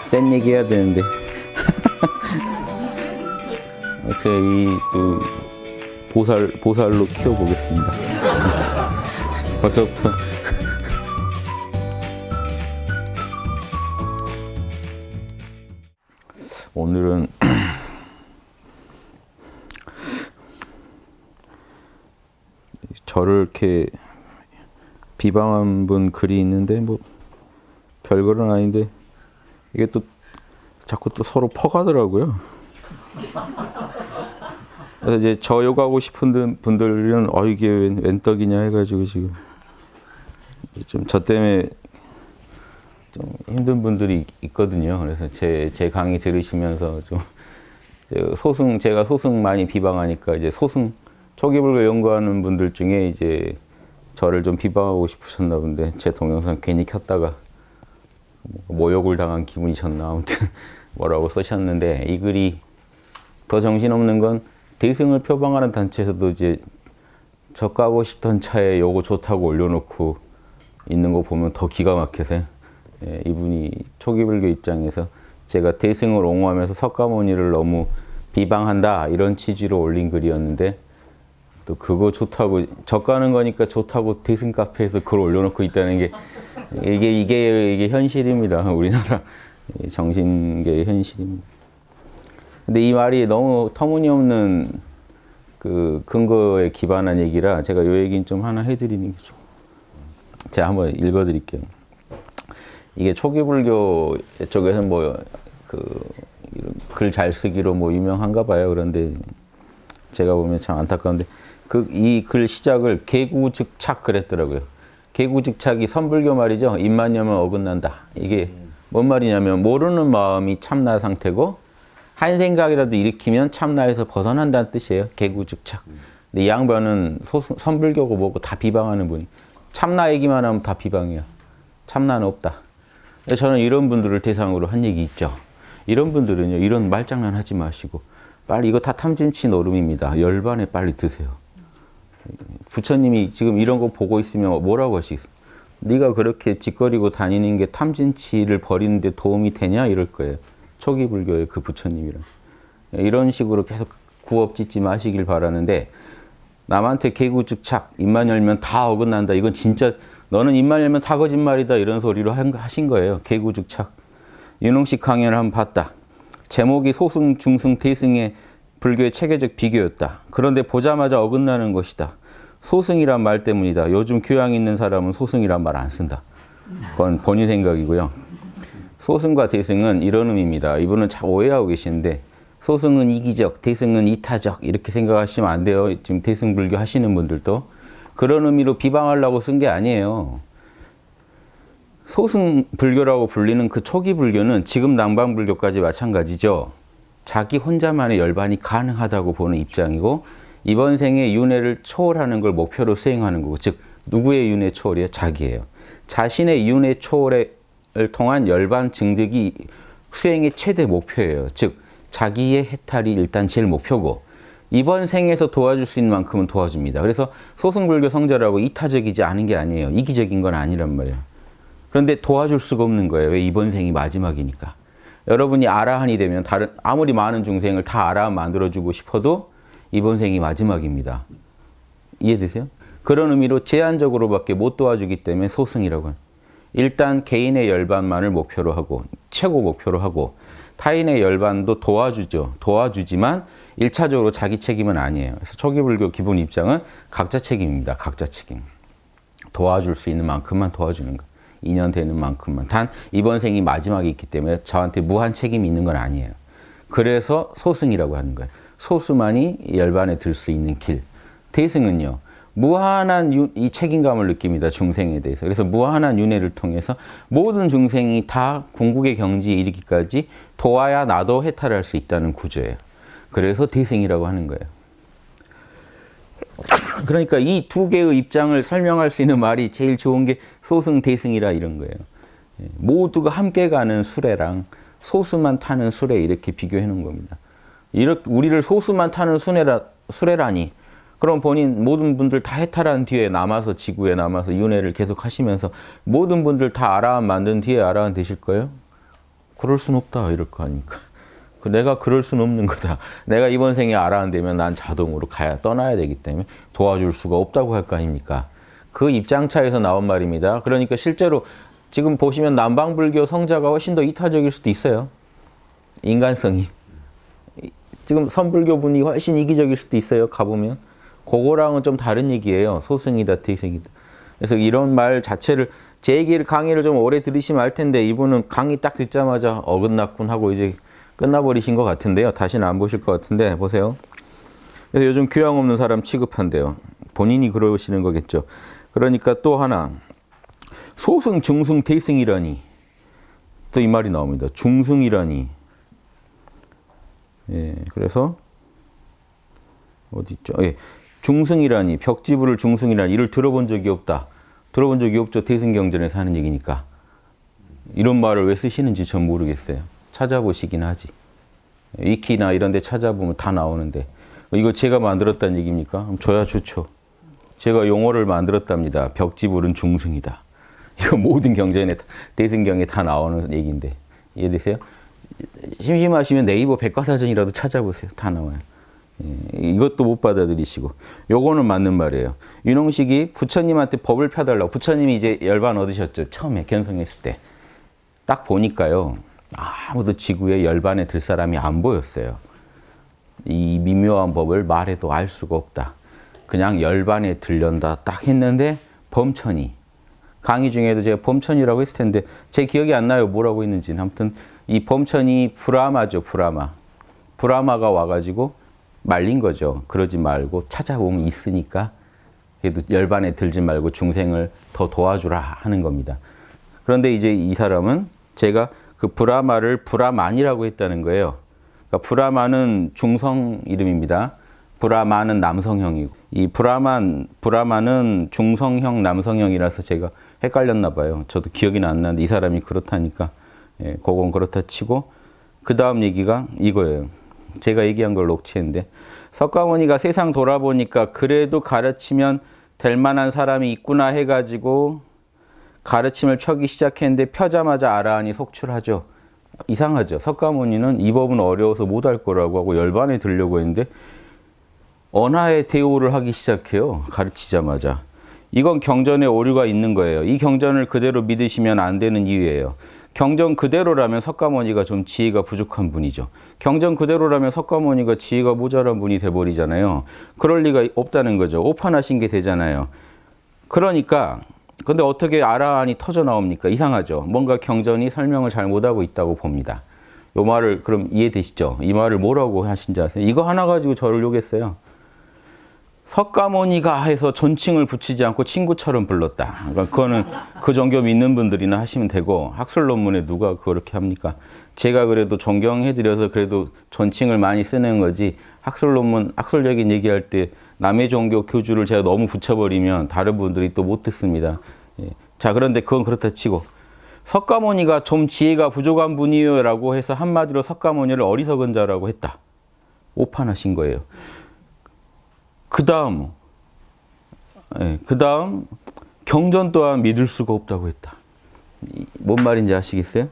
센 얘기 해야 되는데. 어떻게 또 보살로 키워보겠습니다. 벌써부터. 오늘은 저를 이렇게 비방한 분 글이 있는데 뭐 별거는 아닌데 이게 또 자꾸 또 서로 퍼가더라고요. 그래서 이제 저 욕하고 싶은 분들은 이게 웬 떡이냐 해가지고 지금 좀 저 때문에 좀 힘든 분들이 있거든요. 그래서 제 강의 들으시면서 좀 제가 소승 많이 비방하니까 이제 초기불교 연구하는 분들 중에 이제 저를 좀 비방하고 싶으셨나 본데 제 동영상 괜히 켰다가 모욕을 당한 기분이셨나 아무튼 뭐라고 쓰셨는데 이 글이 더 정신없는 건 대승을 표방하는 단체에서도 이제 저 까고 싶던 차에 요거 좋다고 올려놓고 있는 거 보면 더 기가 막혀서 이분이 초기불교 입장에서 제가 대승을 옹호하면서 석가모니를 너무 비방한다 이런 취지로 올린 글이었는데 또 그거 좋다고 저 까는 거니까 좋다고 대승 카페에서 글 올려놓고 있다는 게 이게 현실입니다. 우리나라 정신계의 현실입니다. 근데 이 말이 너무 터무니없는 그 근거에 기반한 얘기라 제가 요 얘기는 좀 하나 해드리는 게 좋아요. 제가 한번 읽어드릴게요. 이게 초기불교 쪽에서는 글 잘 쓰기로 유명한가 봐요. 그런데 제가 보면 참 안타까운데 이 글 시작을 개구즉착 그랬더라고요. 개구즉착이 선불교 말이죠. 입만 열면 어긋난다. 이게 뭔 말이냐면 모르는 마음이 참나 상태고 한 생각이라도 일으키면 참나에서 벗어난다는 뜻이에요. 개구즉착. 근데 이 양반은 선불교고 뭐고 다 비방하는 분이 참나 얘기만 하면 다 비방이야. 참나는 없다. 저는 이런 분들을 대상으로 한 얘기 있죠. 이런 분들은요. 이런 말장난 하지 마시고 빨리 이거 다 탐진치 노름입니다. 열반에 빨리 드세요. 부처님이 지금 이런 거 보고 있으면 뭐라고 하시겠어? 네가 그렇게 짓거리고 다니는 게 탐진치를 버리는 데 도움이 되냐? 이럴 거예요. 초기 불교의 그 부처님이랑. 이런 식으로 계속 구업 짓지 마시길 바라는데 남한테 개구즉착, 입만 열면 다 어긋난다. 이건 진짜 너는 입만 열면 다 거짓말이다. 이런 소리로 하신 거예요. 개구즉착. 윤홍식 강연을 한번 봤다. 제목이 소승, 중승, 대승의 불교의 체계적 비교였다. 그런데 보자마자 어긋나는 것이다. 소승이란 말 때문이다. 요즘 교양 있는 사람은 소승이란 말 안 쓴다. 그건 본인 생각이고요. 소승과 대승은 이런 의미입니다. 이분은 잘 오해하고 계시는데 소승은 이기적, 대승은 이타적 이렇게 생각하시면 안 돼요. 지금 대승불교 하시는 분들도. 그런 의미로 비방하려고 쓴 게 아니에요. 소승불교라고 불리는 그 초기 불교는 지금 남방불교까지 마찬가지죠. 자기 혼자만의 열반이 가능하다고 보는 입장이고 이번 생에 윤회를 초월하는 걸 목표로 수행하는 거고 즉 누구의 윤회 초월이에요? 자기예요. 자신의 윤회 초월을 통한 열반 증득이 수행의 최대 목표예요. 즉 자기의 해탈이 일단 제일 목표고 이번 생에서 도와줄 수 있는 만큼은 도와줍니다. 그래서 소승불교 성자라고 이타적이지 않은 게 아니에요. 이기적인 건 아니란 말이에요. 그런데 도와줄 수가 없는 거예요. 왜? 이번 생이 마지막이니까. 여러분이 아라한이 되면 아무리 많은 중생을 다 아라한 만들어주고 싶어도 이번 생이 마지막입니다. 이해되세요? 그런 의미로 제한적으로밖에 못 도와주기 때문에 소승이라고 해요. 일단 개인의 열반만을 목표로 하고 최고 목표로 하고 타인의 열반도 도와주죠. 도와주지만 1차적으로 자기 책임은 아니에요. 그래서 초기불교 기본 입장은 각자 책임입니다. 각자 책임. 도와줄 수 있는 만큼만 도와주는 거. 인연 되는 만큼만. 단 이번 생이 마지막이 있기 때문에 저한테 무한 책임이 있는 건 아니에요. 그래서 소승이라고 하는 거예요. 소수만이 열반에 들 수 있는 길. 대승은요. 무한한 이 책임감을 느낍니다. 중생에 대해서. 그래서 무한한 윤회를 통해서 모든 중생이 다 궁극의 경지에 이르기까지 도와야 나도 해탈할 수 있다는 구조예요. 그래서 대승이라고 하는 거예요. 그러니까 이 두 개의 입장을 설명할 수 있는 말이 제일 좋은 게 소승, 대승이라 이런 거예요. 모두가 함께 가는 수레랑 소수만 타는 수레 이렇게 비교해 놓은 겁니다. 이렇게 우리를 소수만 타는 수레라니 그럼 본인 모든 분들 다 해탈한 뒤에 남아서 지구에 남아서 윤회를 계속 하시면서 모든 분들 다 아라한 만든 뒤에 아라한 되실 거예요? 그럴 순 없다 이럴 거 아닙니까? 내가 그럴 순 없는 거다. 내가 이번 생에 아라한 되면 난 자동으로 떠나야 되기 때문에 도와줄 수가 없다고 할 거 아닙니까? 그 입장차에서 나온 말입니다. 그러니까 실제로 지금 보시면 남방불교 성자가 훨씬 더 이타적일 수도 있어요. 인간성이. 지금 선불교 분이 훨씬 이기적일 수도 있어요. 가보면. 그거랑은 좀 다른 얘기예요. 소승이다, 퇴승이다. 그래서 이런 말 자체를 제 얘기를 강의를 좀 오래 들으시면 알 텐데 이분은 강의 딱 듣자마자 어긋났군 하고 이제 끝나버리신 것 같은데요. 다시는 안 보실 것 같은데 보세요. 그래서 요즘 교양 없는 사람 취급한대요. 본인이 그러시는 거겠죠. 그러니까 또 하나 소승, 중승, 퇴승이라니 또 이 말이 나옵니다. 중승이라니. 예, 그래서 어디 있죠? 예, 중승이라니, 벽지부를 중승이라니 이를 들어본 적이 없다. 들어본 적이 없죠. 퇴승경전에서 하는 얘기니까. 이런 말을 왜 쓰시는지 전 모르겠어요. 찾아보시긴 하지. 위키나 이런 데 찾아보면 다 나오는데 이거 제가 만들었다는 얘기입니까? 그럼 저야 좋죠. 제가 용어를 만들었답니다. 벽지불은 중승이다. 이거 모든 경전에 대승경에 다 나오는 얘기인데 이해되세요? 심심하시면 네이버 백과사전이라도 찾아보세요. 다 나와요. 예, 이것도 못 받아들이시고 요거는 맞는 말이에요. 윤홍식이 부처님한테 법을 펴달라고 부처님이 이제 열반 얻으셨죠. 처음에 견성했을 때. 딱 보니까요. 아무도 지구에 열반에 들 사람이 안 보였어요. 이 미묘한 법을 말해도 알 수가 없다. 그냥 열반에 들련다 딱 했는데 범천이 강의 중에도 제가 범천이라고 했을 텐데 제 기억이 안 나요. 뭐라고 했는지는. 아무튼 이 범천이 브라마죠. 브라마가 와가지고 말린 거죠. 그러지 말고 찾아보면 있으니까 그래도 열반에 들지 말고 중생을 더 도와주라 하는 겁니다. 그런데 이제 이 사람은 제가 그 브라마를 브라만이라고 했다는 거예요. 그러니까 브라만은 중성 이름입니다. 브라만은 남성형이고 이 브라만은 중성형 남성형이라서 제가 헷갈렸나 봐요. 저도 기억이 안 나는데 이 사람이 그렇다니까 예, 그건 그렇다 치고 그 다음 얘기가 이거예요. 제가 얘기한 걸 녹취했는데 석가모니가 세상 돌아보니까 그래도 가르치면 될 만한 사람이 있구나 해가지고 가르침을 펴기 시작했는데 펴자마자 아라한이 속출하죠. 이상하죠. 석가모니는 이 법은 어려워서 못할 거라고 하고 열반에 들려고 했는데 언하의 대오를 하기 시작해요. 가르치자마자. 이건 경전에 오류가 있는 거예요. 이 경전을 그대로 믿으시면 안 되는 이유예요. 경전 그대로라면 석가모니가 좀 지혜가 부족한 분이죠. 경전 그대로라면 석가모니가 지혜가 모자란 분이 돼버리잖아요. 그럴 리가 없다는 거죠. 오판하신 게 되잖아요. 그러니까 근데 어떻게 아라한이 터져 나옵니까? 이상하죠. 뭔가 경전이 설명을 잘못하고 있다고 봅니다. 이 말을 그럼 이해되시죠? 이 말을 뭐라고 하신지 아세요? 이거 하나 가지고 저를 욕했어요. 석가모니가 해서 존칭을 붙이지 않고 친구처럼 불렀다. 그러니까 그거는 그 종교 믿는 분들이나 하시면 되고 학술 논문에 누가 그렇게 합니까? 제가 그래도 존경해드려서 그래도 존칭을 많이 쓰는 거지 학술 논문, 학술적인 얘기할 때 남의 종교 교주를 제가 너무 붙여버리면 다른 분들이 또 못 듣습니다. 예. 자, 그런데 그건 그렇다 치고 석가모니가 좀 지혜가 부족한 분이에요 라고 해서 한마디로 석가모니를 어리석은 자라고 했다. 오판하신 거예요. 그 다음 경전 또한 믿을 수가 없다고 했다. 뭔 말인지 아시겠어요?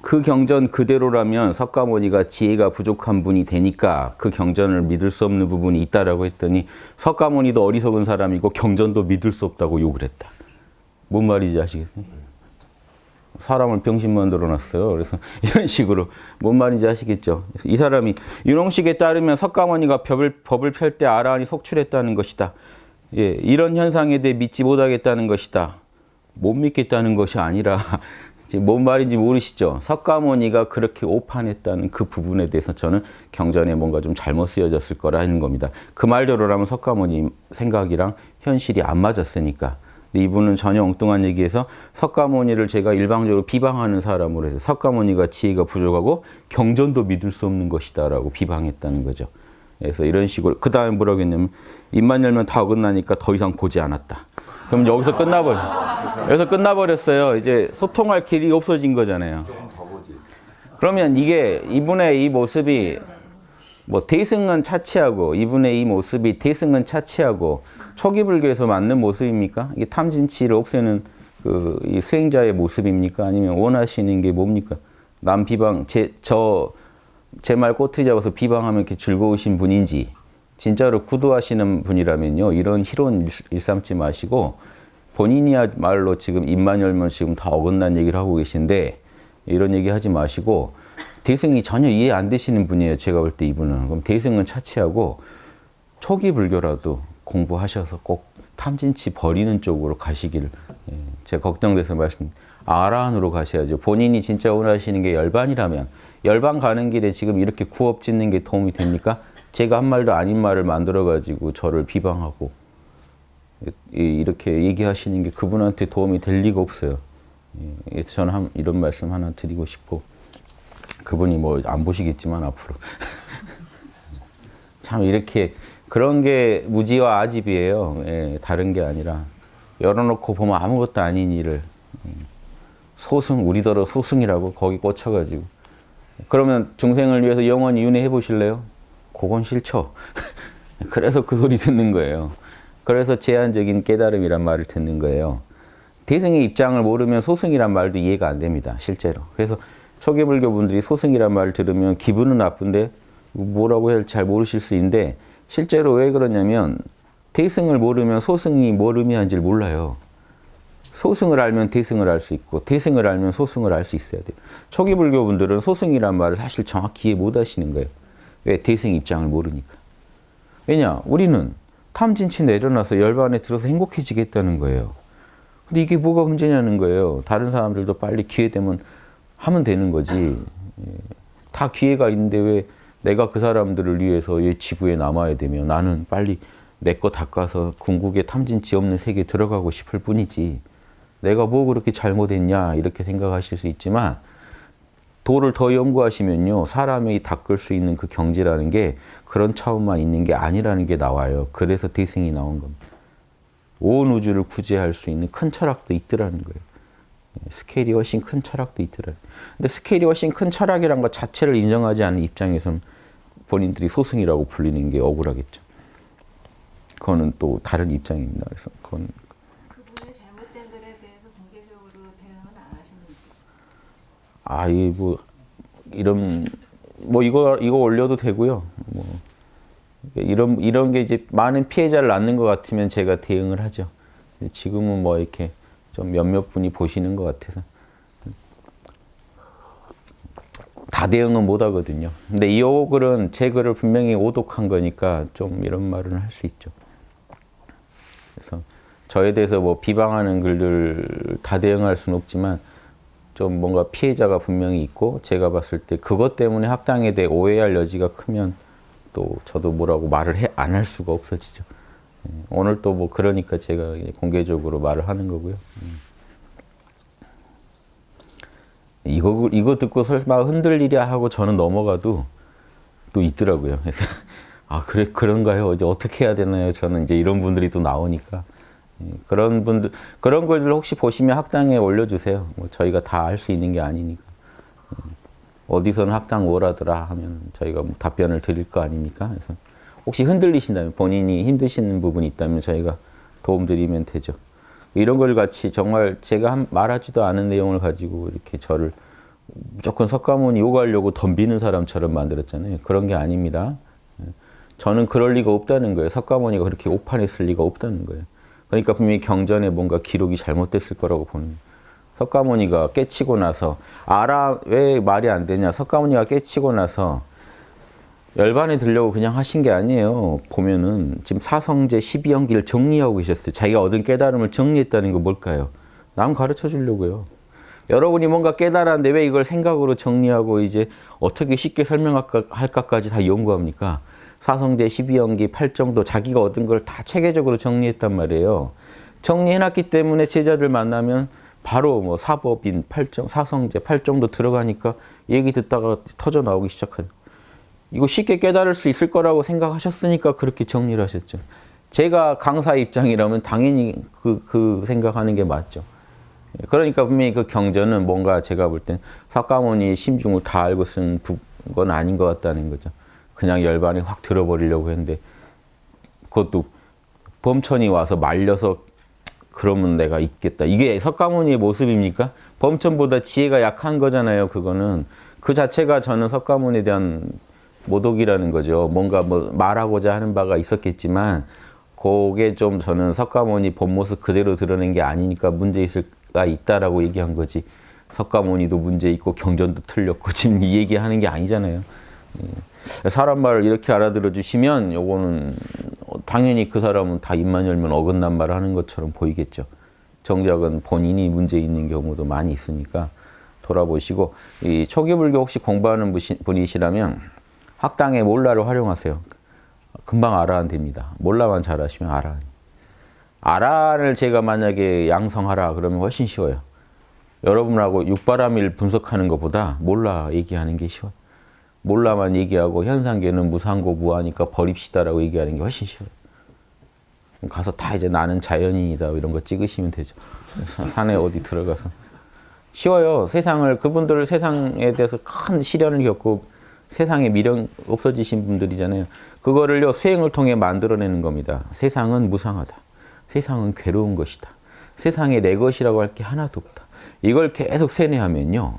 그 경전 그대로라면 석가모니가 지혜가 부족한 분이 되니까 그 경전을 믿을 수 없는 부분이 있다라고 했더니 석가모니도 어리석은 사람이고 경전도 믿을 수 없다고 욕을 했다. 뭔 말인지 아시겠어요? 사람을 병신 만들어 놨어요. 그래서 이런 식으로 뭔 말인지 아시겠죠? 그래서 이 사람이 윤홍식에 따르면 석가모니가 법을 펼 때 아라한이 속출했다는 것이다. 예, 이런 현상에 대해 믿지 못하겠다는 것이다. 못 믿겠다는 것이 아니라 뭔 말인지 모르시죠? 석가모니가 그렇게 오판했다는 그 부분에 대해서 저는 경전에 뭔가 좀 잘못 쓰여졌을 거라는 겁니다. 그 말대로라면 석가모니 생각이랑 현실이 안 맞았으니까. 근데 이분은 전혀 엉뚱한 얘기해서 석가모니를 제가 일방적으로 비방하는 사람으로 해서 석가모니가 지혜가 부족하고 경전도 믿을 수 없는 것이다 라고 비방했다는 거죠. 그래서 이런 식으로 그 다음에 뭐라고 했냐면 입만 열면 다 어긋나니까 더 이상 보지 않았다. 그럼 여기서 끝나버렸어요. 이제 소통할 길이 없어진 거잖아요. 그러면 이게 이분의 이 모습이 뭐 대승은 차치하고 이분의 이 모습이 대승은 차치하고 초기 불교에서 맞는 모습입니까? 이게 탐진치를 없애는 그 이 수행자의 모습입니까? 아니면 원하시는 게 뭡니까? 남 비방 제 말 꼬투리 잡아서 비방하면 이렇게 즐거우신 분인지 진짜로 구도하시는 분이라면요 이런 희론 일삼지 마시고 본인이야말로 지금 입만 열면 지금 다 어긋난 얘기를 하고 계신데 이런 얘기 하지 마시고 대승이 전혀 이해 안 되시는 분이에요. 제가 볼 때 이분은. 그럼 대승은 차치하고 초기 불교라도 공부하셔서 꼭 탐진치 버리는 쪽으로 가시기를 제가 걱정돼서 아라한으로 가셔야죠. 본인이 진짜 원하시는 게 열반이라면 열반 가는 길에 지금 이렇게 구업 짓는 게 도움이 됩니까? 제가 한 말도 아닌 말을 만들어가지고 저를 비방하고 이렇게 얘기하시는 게 그분한테 도움이 될 리가 없어요. 저는 이런 말씀 하나 드리고 싶고 그분이 뭐 안 보시겠지만 앞으로 참 이렇게 그런 게 무지와 아집이에요. 다른 게 아니라 열어놓고 보면 아무것도 아닌 일을 소승 우리더러 소승이라고 거기 꽂혀가지고 그러면 중생을 위해서 영원히 윤회해 보실래요? 그건 싫죠. 그래서 그 소리 듣는 거예요. 그래서 제한적인 깨달음이란 말을 듣는 거예요. 대승의 입장을 모르면 소승이란 말도 이해가 안 됩니다. 실제로. 그래서 초기 불교 분들이 소승이란 말을 들으면 기분은 나쁜데 뭐라고 해야 할지 잘 모르실 수 있는데 실제로 왜 그러냐면 대승을 모르면 소승이 뭘 의미하는지를 몰라요. 소승을 알면 대승을 알 수 있고 대승을 알면 소승을 알 수 있어야 돼요. 초기 불교 분들은 소승이란 말을 사실 정확히 이해 못 하시는 거예요. 왜? 대승 입장을 모르니까. 왜냐? 우리는 탐진치 내려놔서 열반에 들어서 행복해지겠다는 거예요. 근데 이게 뭐가 문제냐는 거예요. 다른 사람들도 빨리 기회 되면 하면 되는 거지. 다 기회가 있는데 왜 내가 그 사람들을 위해서 이 지구에 남아야 되며 나는 빨리 내 거 닦아서 궁극의 탐진치 없는 세계에 들어가고 싶을 뿐이지. 내가 뭐 그렇게 잘못했냐 이렇게 생각하실 수 있지만 도를 더 연구하시면요. 사람이 닦을 수 있는 그 경지라는 게 그런 차원만 있는 게 아니라는 게 나와요. 그래서 대승이 나온 겁니다. 온 우주를 구제할 수 있는 큰 철학도 있더라는 거예요. 스케일이 훨씬 큰 철학도 있더라. 근데 스케일이 훨씬 큰 철학이란 것 자체를 인정하지 않는 입장에서는 본인들이 소승이라고 불리는 게 억울하겠죠. 그거는 또 다른 입장입니다. 그래서 그건 그분의 잘못된 글에 대해서 공개적으로 대응은 안 하십니까? 이 뭐 이런 뭐 이거 올려도 되고요. 뭐 이런 게 이제 많은 피해자를 낳는 것 같으면 제가 대응을 하죠. 지금은 뭐 이렇게 좀 몇몇 분이 보시는 것 같아서 다 대응은 못 하거든요. 근데 이 글은 제 글을 분명히 오독한 거니까 좀 이런 말은 할 수 있죠. 그래서 저에 대해서 뭐 비방하는 글들 다 대응할 수는 없지만 좀 뭔가 피해자가 분명히 있고 제가 봤을 때 그것 때문에 학당에 대해 오해할 여지가 크면 또 저도 뭐라고 말을 안 할 수가 없어지죠. 오늘 또 뭐 그러니까 제가 공개적으로 말을 하는 거고요. 이거 듣고 설마 흔들리랴 하고 저는 넘어가도 또 있더라고요. 그래서 그래 그런가요? 이제 어떻게 해야 되나요? 저는 이제 이런 분들이 또 나오니까 그런 분들 그런 글들 혹시 보시면 학당에 올려주세요. 뭐 저희가 다 알 수 있는 게 아니니까 어디서는 학당 뭐라더라 하면 저희가 뭐 답변을 드릴 거 아닙니까? 그래서 혹시 흔들리신다면 본인이 힘드시는 부분이 있다면 저희가 도움드리면 되죠. 이런 걸 같이 정말 제가 말하지도 않은 내용을 가지고 이렇게 저를 무조건 석가모니 욕하려고 덤비는 사람처럼 만들었잖아요. 그런 게 아닙니다. 저는 그럴 리가 없다는 거예요. 석가모니가 그렇게 오판했을 리가 없다는 거예요. 그러니까 분명히 경전에 뭔가 기록이 잘못됐을 거라고 보는 거예요. 석가모니가 깨치고 나서 왜 말이 안 되냐. 석가모니가 깨치고 나서 열반에 들려고 그냥 하신 게 아니에요. 보면은 지금 사성제 12연기를 정리하고 계셨어요. 자기가 얻은 깨달음을 정리했다는 거 뭘까요? 남 가르쳐 주려고요. 여러분이 뭔가 깨달았는데 왜 이걸 생각으로 정리하고 이제 어떻게 쉽게 설명할까까지 다 연구합니까? 사성제 12연기 8정도 자기가 얻은 걸 다 체계적으로 정리했단 말이에요. 정리해놨기 때문에 제자들 만나면 바로 뭐 사법인 8정, 사성제 8정도 들어가니까 얘기 듣다가 터져 나오기 시작하죠. 이거 쉽게 깨달을 수 있을 거라고 생각하셨으니까 그렇게 정리를 하셨죠. 제가 강사 입장이라면 당연히 그 생각하는 게 맞죠. 그러니까 분명히 그 경전은 뭔가 제가 볼 땐 석가모니의 심중을 다 알고 쓴 건 아닌 것 같다는 거죠. 그냥 열반에 확 들어버리려고 했는데 그것도 범천이 와서 말려서 그러면 내가 있겠다. 이게 석가모니의 모습입니까? 범천보다 지혜가 약한 거잖아요. 그거는 그 자체가 저는 석가모니에 대한 모독이라는 거죠. 뭔가 뭐 말하고자 하는 바가 있었겠지만 그게 좀 저는 석가모니 본 모습 그대로 드러낸 게 아니니까 문제 있을 가 있다라고 얘기한 거지. 석가모니도 문제 있고 경전도 틀렸고 지금 이 얘기하는 게 아니잖아요. 사람 말을 이렇게 알아들어 주시면 요거는 당연히 그 사람은 다 입만 열면 어긋난 말을 하는 것처럼 보이겠죠. 정작은 본인이 문제 있는 경우도 많이 있으니까 돌아보시고, 이 초기 불교 혹시 공부하는 분이시라면 학당에 몰라를 활용하세요. 금방 아라한 됩니다. 몰라만 잘하시면 아라한. 아라한을 제가 만약에 양성하라 그러면 훨씬 쉬워요. 여러분하고 육바람일 분석하는 것보다 몰라 얘기하는 게 쉬워요. 몰라만 얘기하고 현상계는 무상고 무하니까 버립시다라고 얘기하는 게 훨씬 쉬워요. 가서 다 이제 나는 자연인이다 이런 거 찍으시면 되죠. 산에 어디 들어가서. 쉬워요. 세상을, 그분들 세상에 대해서 큰 시련을 겪고 세상에 미련 없어지신 분들이잖아요. 그거를요, 수행을 통해 만들어내는 겁니다. 세상은 무상하다. 세상은 괴로운 것이다. 세상에 내 것이라고 할 게 하나도 없다. 이걸 계속 세뇌하면요,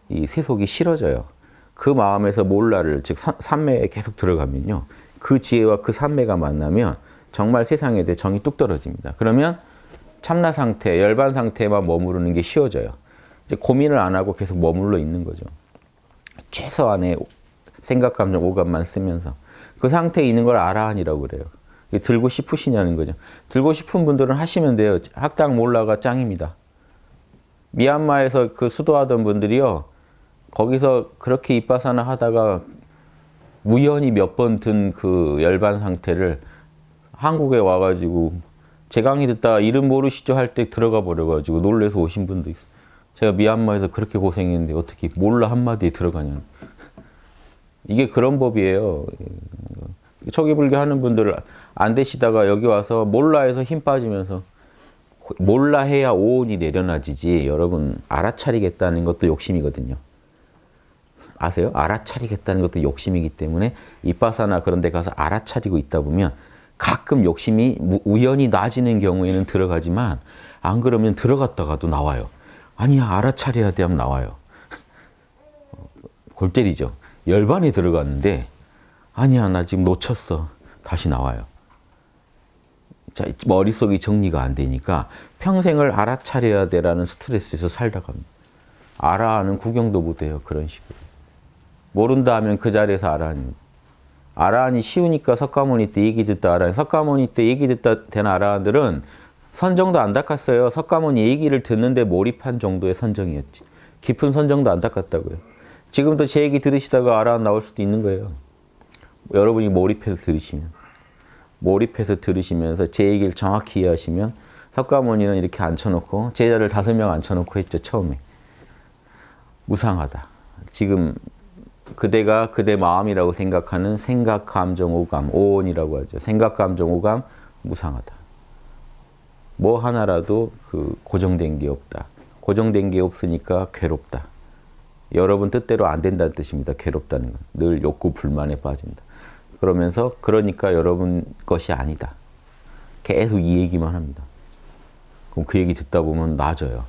이 세속이 싫어져요. 그 마음에서 몰라를, 즉 삼매에 계속 들어가면요, 그 지혜와 그 삼매가 만나면 정말 세상에 대해 정이 뚝 떨어집니다. 그러면 참나 상태, 열반 상태에만 머무르는 게 쉬워져요. 이제 고민을 안 하고 계속 머물러 있는 거죠. 최소한의 생각, 감정, 오감만 쓰면서 그 상태에 있는 걸 아라한이라고 그래요. 들고 싶으시냐는 거죠. 들고 싶은 분들은 하시면 돼요. 학당 몰라가 짱입니다. 미얀마에서 그 수도하던 분들이요, 거기서 그렇게 잇바사나 하다가 우연히 몇 번 든 그 열반 상태를 한국에 와가지고 제 강의 듣다가 이름 모르시죠 할 때 들어가 버려가지고 놀래서 오신 분도 있어요. 제가 미얀마에서 그렇게 고생했는데 어떻게 몰라 한마디에 들어가냐는. 이게 그런 법이에요. 초기 불교 하는 분들 안 되시다가 여기 와서 몰라해서 힘 빠지면서, 몰라해야 오온이 내려놔지지. 여러분, 알아차리겠다는 것도 욕심이거든요. 아세요? 알아차리겠다는 것도 욕심이기 때문에 잇바사나 그런 데 가서 알아차리고 있다 보면 가끔 욕심이 우연히 나지는 경우에는 들어가지만 안 그러면 들어갔다가도 나와요. 아니야, 알아차려야 돼 하면 나와요. 골 때리죠. 열반에 들어갔는데 아니야, 나 지금 놓쳤어. 다시 나와요. 자, 머릿속이 정리가 안 되니까 평생을 알아차려야 돼라는 스트레스에서 살다 갑니다. 알아하는 구경도 못해요. 그런 식으로. 모른다 하면 그 자리에서 아라한입니다. 아라한이 쉬우니까 석가모니 때 얘기 듣다 아라한. 석가모니 때 얘기 듣다 된 아라한들은 선정도 안 닦았어요. 석가모니 얘기를 듣는데 몰입한 정도의 선정이었지. 깊은 선정도 안 닦았다고요. 지금도 제 얘기 들으시다가 아라한 나올 수도 있는 거예요. 여러분이 몰입해서 들으시면. 몰입해서 들으시면서 제 얘기를 정확히 이해하시면. 석가모니는 이렇게 앉혀놓고 제자를 5명 앉혀놓고 했죠. 처음에. 무상하다. 지금 그대가 그대 마음이라고 생각하는 생각, 감정, 오감, 오온이라고 하죠. 생각, 감정, 오감, 무상하다. 뭐 하나라도 그 고정된 게 없다. 고정된 게 없으니까 괴롭다. 여러분 뜻대로 안 된다는 뜻입니다. 괴롭다는 건. 늘 욕구, 불만에 빠진다. 그러면서 그러니까 여러분 것이 아니다. 계속 이 얘기만 합니다. 그럼 그 얘기 듣다 보면 나아져요.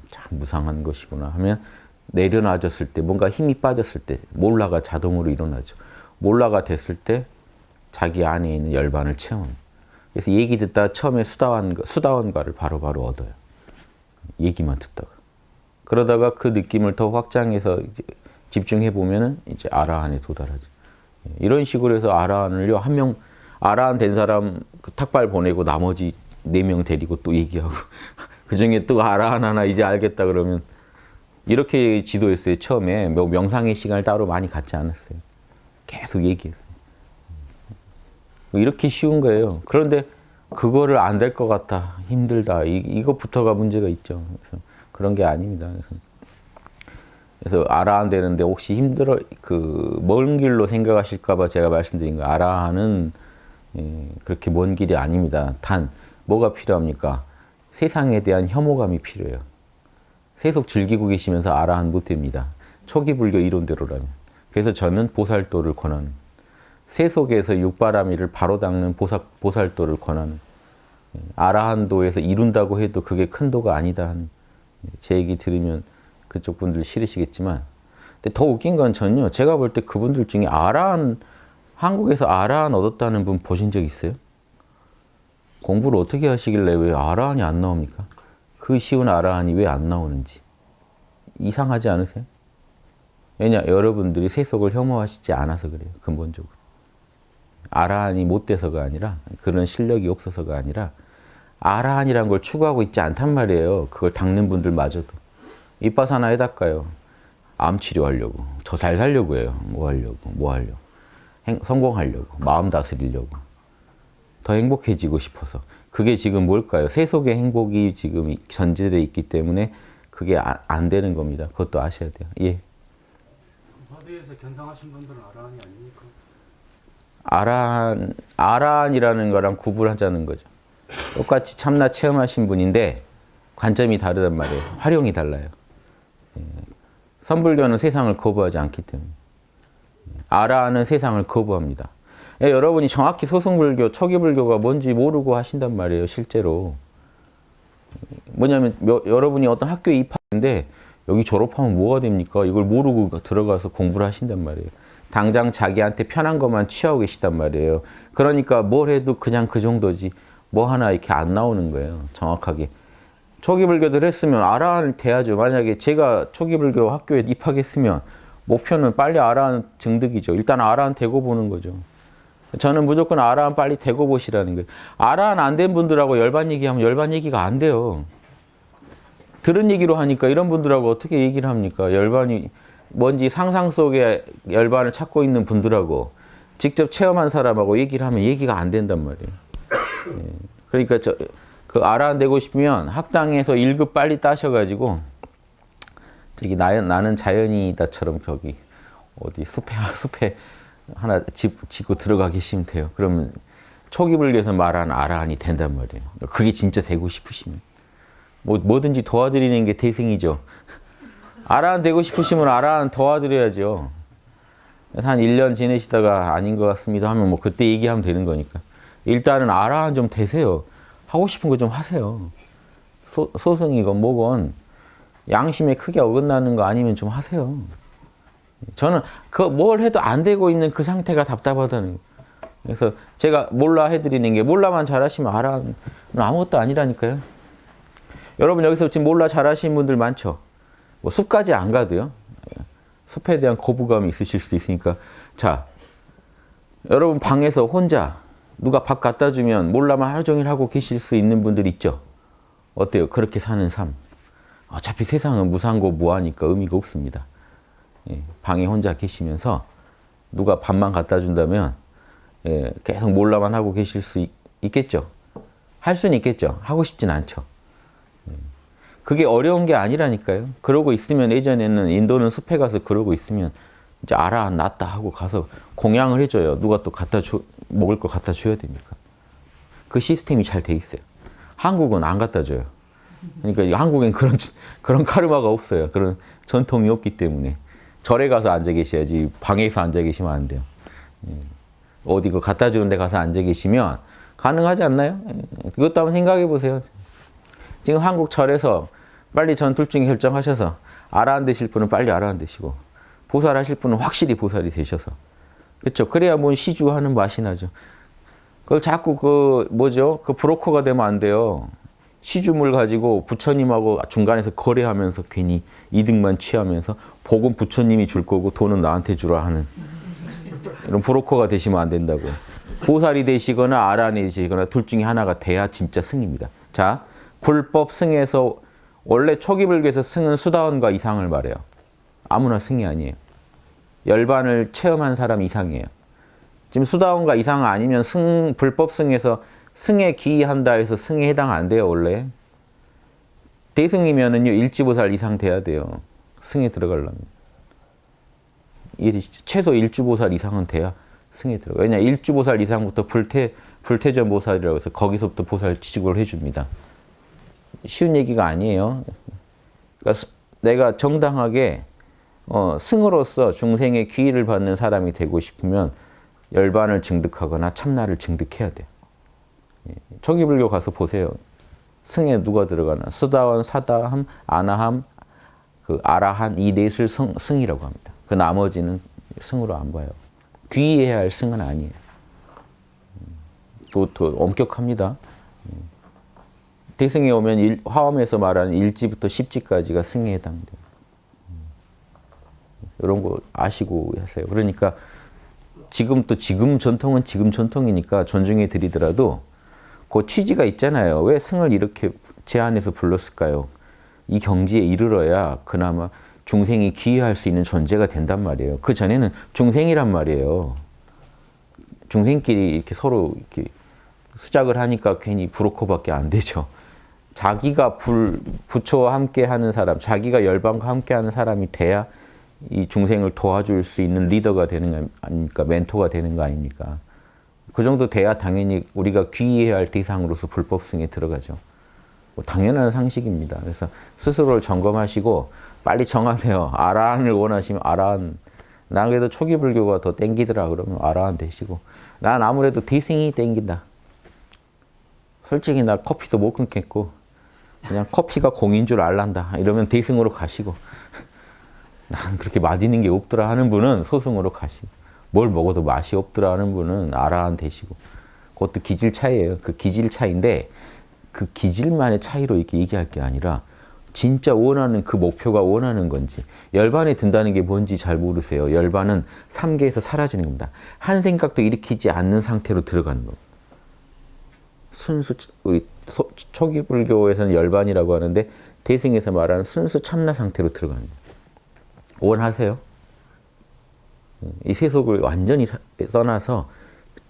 참 무상한 것이구나 하면 내려놔졌을 때, 뭔가 힘이 빠졌을 때 몰라가 자동으로 일어나죠. 몰라가 됐을 때 자기 안에 있는 열반을 채우는. 그래서 얘기 듣다 처음에 수다원가를 바로바로 얻어요. 얘기만 듣다가. 그러다가 그 느낌을 더 확장해서 이제 집중해 보면은 이제 아라한에 도달하죠. 이런 식으로 해서 아라한을요, 한 명, 아라한 된 사람 그 탁발 보내고 나머지 4명 데리고 또 얘기하고 그 중에 또 아라한 하나 이제 알겠다 그러면 이렇게 지도했어요. 처음에 명상의 시간을 따로 많이 갖지 않았어요. 계속 얘기했어요. 이렇게 쉬운 거예요. 그런데 그거를 안 될 것 같다, 힘들다, 이것부터가 문제가 있죠. 그래서 그런 게 아닙니다. 그래서 아라한 되는데 혹시 힘들어, 먼 길로 생각하실까봐 제가 말씀드린 거예요. 아라한은 그렇게 먼 길이 아닙니다. 단 뭐가 필요합니까? 세상에 대한 혐오감이 필요해요. 세속 즐기고 계시면서 아라한 못 됩니다. 초기 불교 이론대로라면. 그래서 저는 보살도를 권하는, 세속에서 육바라밀을 바로 닦는 보살도를 권하는, 아라한도에서 이룬다고 해도 그게 큰 도가 아니다 하는, 제 얘기 들으면 그쪽 분들 싫으시겠지만, 근데 더 웃긴 건 전요, 제가 볼 때 그분들 중에 한국에서 아라한 얻었다는 분 보신 적 있어요? 공부를 어떻게 하시길래 왜 아라한이 안 나옵니까? 그 쉬운 아라한이 왜 안 나오는지. 이상하지 않으세요? 왜냐, 여러분들이 세속을 혐오하시지 않아서 그래요, 근본적으로. 아라한이 못 돼서가 아니라, 그런 실력이 없어서가 아니라, 아라한이란 걸 추구하고 있지 않단 말이에요. 그걸 닦는 분들마저도. 이빠사나 해닦아요. 암 치료하려고, 더 잘 살려고 해요. 뭐 하려고. 성공하려고, 마음 다스리려고. 더 행복해지고 싶어서. 그게 지금 뭘까요? 세속의 행복이 지금 전제되어 있기 때문에 그게 안 되는 겁니다. 그것도 아셔야 돼요. 예. 화두에서 견상하신 분들은 아라한이 아닙니까? 아라한이라는 거랑 구분하자는 거죠. 똑같이 참나 체험하신 분인데 관점이 다르단 말이에요. 활용이 달라요. 예. 선불교는 세상을 거부하지 않기 때문에. 아라한은 세상을 거부합니다. 예, 여러분이 정확히 소승불교, 초기불교가 뭔지 모르고 하신단 말이에요, 실제로. 뭐냐면, 여러분이 어떤 학교에 입학했는데, 여기 졸업하면 뭐가 됩니까? 이걸 모르고 들어가서 공부를 하신단 말이에요. 당장 자기한테 편한 것만 취하고 계시단 말이에요. 그러니까 뭘 해도 그냥 그 정도지, 뭐 하나 이렇게 안 나오는 거예요, 정확하게. 초기불교들 했으면 아라한을 돼야죠. 만약에 제가 초기불교 학교에 입학했으면, 목표는 빨리 아라한 증득이죠. 일단 아라한 되고 보는 거죠. 저는 무조건 아라한 빨리 되고 보시라는 거예요. 아라한 안 된 분들하고 열반 얘기하면 열반 얘기가 안 돼요. 들은 얘기로 하니까 이런 분들하고 어떻게 얘기를 합니까? 열반이 뭔지 상상 속에 열반을 찾고 있는 분들하고 직접 체험한 사람하고 얘기를 하면 얘기가 안 된단 말이에요. 예. 그러니까 그 아라한 되고 싶으면 학당에서 1급 빨리 따셔가지고 저기 나는 자연이다처럼 저기 어디 숲에 하나 짓고 들어가 계시면 돼요. 그러면 초기불교에서 말하는 아라한이 된단 말이에요. 그게 진짜 되고 싶으시면. 뭐든지 도와드리는 게 대승이죠. 아라한 되고 싶으시면 아라한 도와드려야죠. 한 1년 지내시다가 아닌 것 같습니다 하면 뭐 그때 얘기하면 되는 거니까. 일단은 아라한 좀 되세요. 하고 싶은 거 좀 하세요. 소승이건 뭐건 양심에 크게 어긋나는 거 아니면 좀 하세요. 저는 뭘 해도 안 되고 있는 그 상태가 답답하다는 거예요. 그래서 제가 몰라 해드리는 게 몰라만 잘하시면 아라는 아무것도 아니라니까요. 여러분 여기서 지금 몰라 잘하시는 분들 많죠. 뭐 숲까지 안 가도요. 숲에 대한 거부감이 있으실 수도 있으니까. 자, 여러분 방에서 혼자 누가 밥 갖다 주면 몰라만 하루 종일 하고 계실 수 있는 분들 있죠. 어때요? 그렇게 사는 삶. 어차피 세상은 무상고 무하니까 의미가 없습니다. 예, 방에 혼자 계시면서 누가 밥만 갖다 준다면 예, 계속 몰라만 하고 계실 수 있겠죠. 할 수는 있겠죠. 하고 싶진 않죠. 예, 그게 어려운 게 아니라니까요. 그러고 있으면 예전에는 인도는 숲에 가서 그러고 있으면 이제 아라한 낫다 하고 가서 공양을 해줘요. 누가 또 먹을 걸 갖다 줘야 되니까. 그 시스템이 잘 돼 있어요. 한국은 안 갖다 줘요. 그러니까 한국엔 그런 카르마가 없어요. 그런 전통이 없기 때문에. 절에 가서 앉아 계셔야지 방에서 앉아 계시면 안 돼요. 어디 그 갖다 주는 데 가서 앉아 계시면 가능하지 않나요? 그것도 한번 생각해 보세요. 지금 한국 절에서 빨리 전 둘 중에 결정하셔서 아라한 되실 분은 빨리 아라한 되시고 보살 하실 분은 확실히 보살이 되셔서 그렇죠. 그래야 뭐 시주하는 맛이 나죠. 그걸 자꾸 그 브로커가 되면 안 돼요. 시주물 가지고 부처님하고 중간에서 거래하면서 괜히 이득만 취하면서 복은 부처님이 줄 거고 돈은 나한테 주라 하는 이런 브로커가 되시면 안 된다고. 보살이 되시거나 아라한이 되시거나 둘 중에 하나가 돼야 진짜 승입니다. 자, 불법 승에서 원래 초기불교에서 승은 수다원과 이상을 말해요. 아무나 승이 아니에요. 열반을 체험한 사람 이상이에요. 지금 수다원과 이상 아니면 불법 승에서 승에 기이한다 해서 승에 해당 안 돼요, 원래. 대승이면은요, 일지보살 이상 돼야 돼요. 승에 들어가려면. 최소 일주보살 이상은 돼야 승에 들어가요. 왜냐, 일주보살 이상부터 불태전보살이라고 해서 거기서부터 보살 취급을 해줍니다. 쉬운 얘기가 아니에요. 그러니까 내가 정당하게 승으로서 중생의 귀의를 받는 사람이 되고 싶으면 열반을 증득하거나 참나를 증득해야 돼요. 초기불교 가서 보세요. 승에 누가 들어가나? 수다원, 사다함, 아나함, 그 아라한 이 넷을 승이라고 합니다. 그 나머지는 승으로 안 봐요. 귀의해야 할 승은 아니에요. 그것도 엄격합니다. 대승에 오면 화엄에서 말하는 1지부터 10지까지가 승에 해당돼요. 이런 거 아시고 하세요. 그러니까 지금 전통은 지금 전통이니까 존중해 드리더라도 그 취지가 있잖아요. 왜 승을 이렇게 제한해서 불렀을까요? 이 경지에 이르러야 그나마 중생이 귀의할 수 있는 존재가 된단 말이에요. 그 전에는 중생이란 말이에요. 중생끼리 이렇게 서로 이렇게 수작을 하니까 괜히 브로커밖에 안 되죠. 자기가 부처와 함께 하는 사람, 자기가 열반과 함께 하는 사람이 돼야 이 중생을 도와줄 수 있는 리더가 되는 거 아닙니까? 멘토가 되는 거 아닙니까? 그 정도 돼야 당연히 우리가 귀의해야 할 대상으로서 불법승에 들어가죠. 뭐 당연한 상식입니다. 그래서 스스로를 점검하시고 빨리 정하세요. 아라한을 원하시면 아라한. 난 그래도 초기 불교가 더 땡기더라 그러면 아라한 되시고, 난 아무래도 대승이 땡긴다. 솔직히 나 커피도 못 끊겠고 그냥 커피가 공인 줄 알란다 이러면 대승으로 가시고, 난 그렇게 맛있는 게 없더라 하는 분은 소승으로 가시고, 뭘 먹어도 맛이 없더라 하는 분은 아라한 되시고, 그것도 기질 차이예요. 그 기질 차이인데 그 기질만의 차이로 이렇게 얘기할 게 아니라 진짜 원하는 그 목표가 원하는 건지, 열반에 든다는 게 뭔지 잘 모르세요. 열반은 삼계에서 사라지는 겁니다. 한 생각도 일으키지 않는 상태로 들어가는 겁니다. 순수, 우리 초기 불교에서는 열반이라고 하는데 대승에서 말하는 순수 참나 상태로 들어가는 거예요. 원하세요? 이 세속을 완전히 떠나서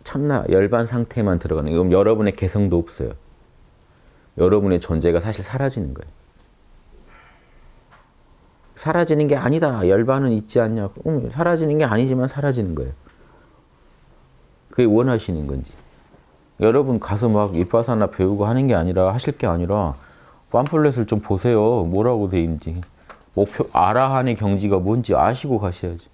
참나 열반 상태만 들어가는 거예요. 그럼 여러분의 개성도 없어요. 여러분의 존재가 사실 사라지는 거예요. 사라지는 게 아니다. 열반은 있지 않냐. 사라지는 게 아니지만 사라지는 거예요. 그게 원하시는 건지. 여러분 가서 막 윗바사나 배우고 하는 게 아니라, 하실 게 아니라 팜플렛을 좀 보세요. 뭐라고 돼 있는지. 목표, 아라한의 경지가 뭔지 아시고 가셔야지.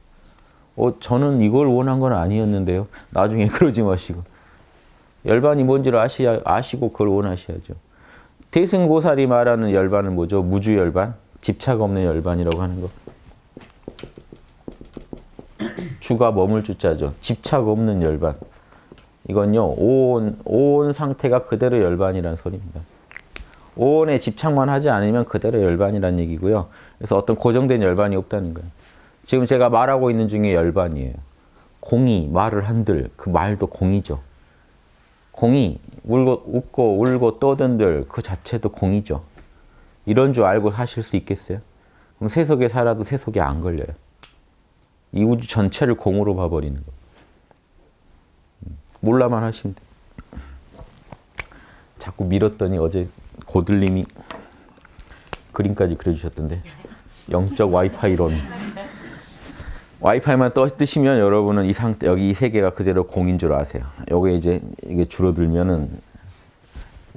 저는 이걸 원한 건 아니었는데요. 나중에 그러지 마시고. 열반이 뭔지를 아시고 그걸 원하셔야죠. 대승보살이 말하는 열반은 뭐죠? 무주열반? 집착 없는 열반이라고 하는 거. 주가 머물 주자죠. 집착 없는 열반. 이건요, 오온 상태가 그대로 열반이라는 소리입니다. 오온에 집착만 하지 않으면 그대로 열반이라는 얘기고요. 그래서 어떤 고정된 열반이 없다는 거예요. 지금 제가 말하고 있는 중에 열반이에요. 공이 말을 한들 그 말도 공이죠. 공이 웃고 울고 떠든들 그 자체도 공이죠. 이런 줄 알고 사실 수 있겠어요? 그럼 세속에 살아도 세속에 안 걸려요. 이 우주 전체를 공으로 봐버리는 거예요. 몰라만 하시면 돼요. 자꾸 밀었더니 어제 고들님이 그림까지 그려주셨던데, 영적 와이파이론. 와이파이만 뜨시면 여러분은 이 상태, 여기 이 세계가 그대로 공인 줄 아세요. 요게 이제 이게 줄어들면은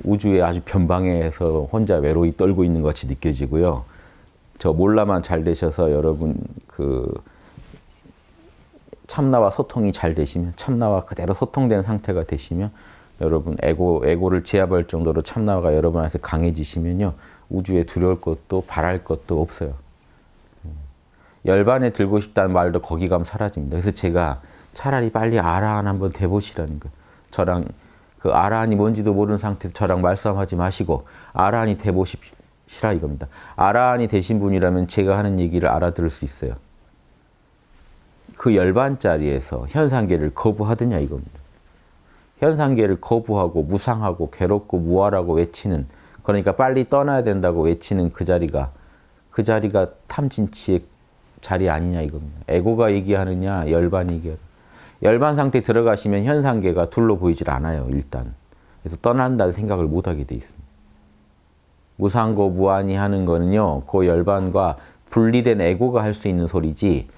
우주에 아주 변방에서 혼자 외로이 떨고 있는 것 같이 느껴지고요. 저 몰라만 잘 되셔서 여러분 그 참나와 소통이 잘 되시면, 참나와 그대로 소통된 상태가 되시면, 여러분 에고를 제압할 정도로 참나가 여러분 안에서 강해지시면요, 우주에 두려울 것도 바랄 것도 없어요. 열반에 들고 싶다는 말도 거기 가면 사라집니다. 그래서 제가 차라리 빨리 아라한 한번 돼보시라는 거예요. 저랑 그 아라한이 뭔지도 모르는 상태에서 저랑 말싸움하지 마시고 아라한이 돼보시라 이겁니다. 아라한이 되신 분이라면 제가 하는 얘기를 알아들을 수 있어요. 그 열반짜리에서 현상계를 거부하느냐 이겁니다. 현상계를 거부하고 무상하고 괴롭고 무아라고 외치는, 그러니까 빨리 떠나야 된다고 외치는 그 자리가 탐진치의 자리 아니냐 이겁니다. 에고가 얘기하느냐 열반이 얘기하느냐. 열반 상태에 들어가시면 현상계가 둘로 보이질 않아요. 일단. 그래서 떠난다는 생각을 못하게 돼 있습니다. 무상고 무한히 하는 거는요, 그 열반과 분리된 에고가 할 수 있는 소리지,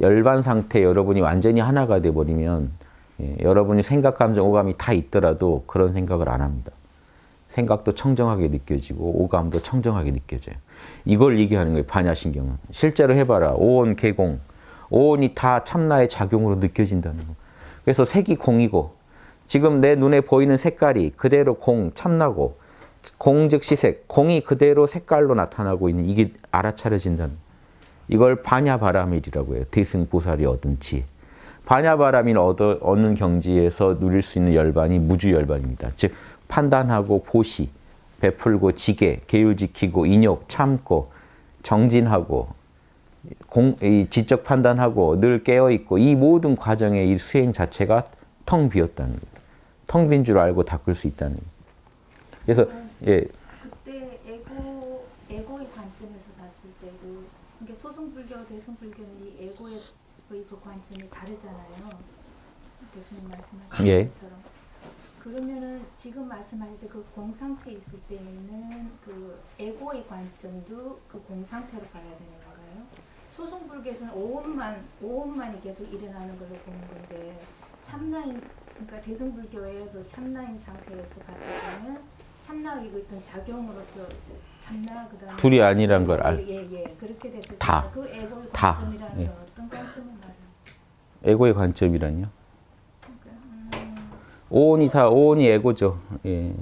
열반 상태 여러분이 완전히 하나가 돼버리면 여러분이 생각, 감정, 오감이 다 있더라도 그런 생각을 안 합니다. 생각도 청정하게 느껴지고 오감도 청정하게 느껴져요. 이걸 얘기하는 거예요. 반야신경은. 실제로 해봐라. 오온, 개공. 오온이 다 참나의 작용으로 느껴진다는 거. 그래서 색이 공이고 지금 내 눈에 보이는 색깔이 그대로 공, 참나고 공 즉시 색, 공이 그대로 색깔로 나타나고 있는 이게 알아차려진다는 거예요. 이걸 반야바라밀이라고 해요. 대승보살이 얻은 지혜. 반야바라밀 얻는 경지에서 누릴 수 있는 열반이 무주열반입니다. 즉 판단하고 보시, 베풀고 지게, 계율 지키고 인욕, 참고, 정진하고 이 지적 판단하고 늘 깨어있고 이 모든 과정의 이 수행 자체가 텅 비었다는 거예요. 텅 빈 줄 알고 닦을 수 있다는 거예요. 그래서 예. 그때 에고의 관점에서 봤을 때도 이게 소승불교, 대승불교는 이 에고의 그 관점이 다르잖아요. 교수님 말씀하신 예. 것처럼. 그러면은 지금 말씀하실 때 그 공상태 있을 때는 그 에고의 관점도 그 공상태로 봐야 되는 건가요? 소승불교에서는 오온만이 계속 일어나는 걸로 보는 건데 참나인 그러니까 대승불교의 그 참나인 상태에서 봤을 때는 참나의 어떤 작용으로서 참나 그다음에 둘이 아니란 걸 알. 예. 그렇게 됐을 때 다. 그 에고의 다. 관점이라는 예. 건 어떤 관점을 말해요? 에고의 관점이란요? 그러니까, 오온이 에고죠. 예.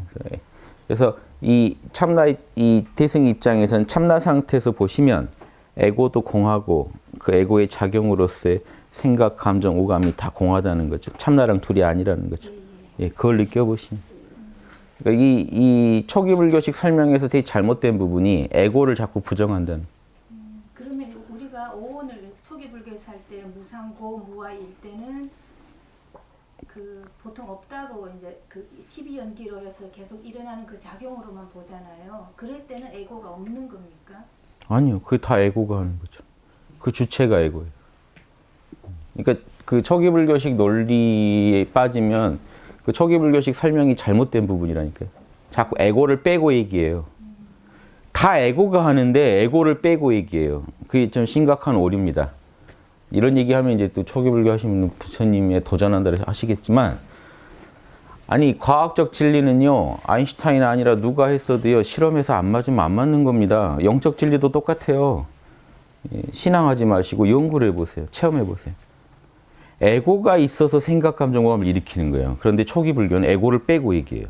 그래서 이 참나 이 대승 입장에서는 참나 상태에서 보시면 에고도 공하고 그 에고의 작용으로서의 생각, 감정, 오감이 다 공하다는 거죠. 참나랑 둘이 아니라는 거죠. 예, 그걸 느껴보시면. 그러니까 이 초기 불교식 설명에서 되게 잘못된 부분이 에고를 자꾸 부정한다는. 그러면 우리가 오온을 초기 불교에서 할 때 무상고 무아일 때는 그 보통 없다고 이제 그 12연기로 해서 계속 일어나는 그 작용으로만 보잖아요. 그럴 때는 에고가 없는 겁니까? 아니요, 그게 다 에고가 하는 거죠. 그 주체가 에고예요. 그러니까 그 초기 불교식 논리에 빠지면 그 초기 불교식 설명이 잘못된 부분이라니까요. 자꾸 에고를 빼고 얘기해요. 다 에고가 하는데 에고를 빼고 얘기해요. 그게 좀 심각한 오류입니다. 이런 얘기하면 이제 또 초기 불교 하시는 분은 부처님에 도전한다 하시겠지만 아니 과학적 진리는요. 아인슈타인 아니라 누가 했어도요. 실험해서 안 맞으면 안 맞는 겁니다. 영적 진리도 똑같아요. 신앙하지 마시고 연구를 해보세요. 체험해보세요. 에고가 있어서 생각, 감정, 오감을 일으키는 거예요. 그런데 초기 불교는 에고를 빼고 얘기해요.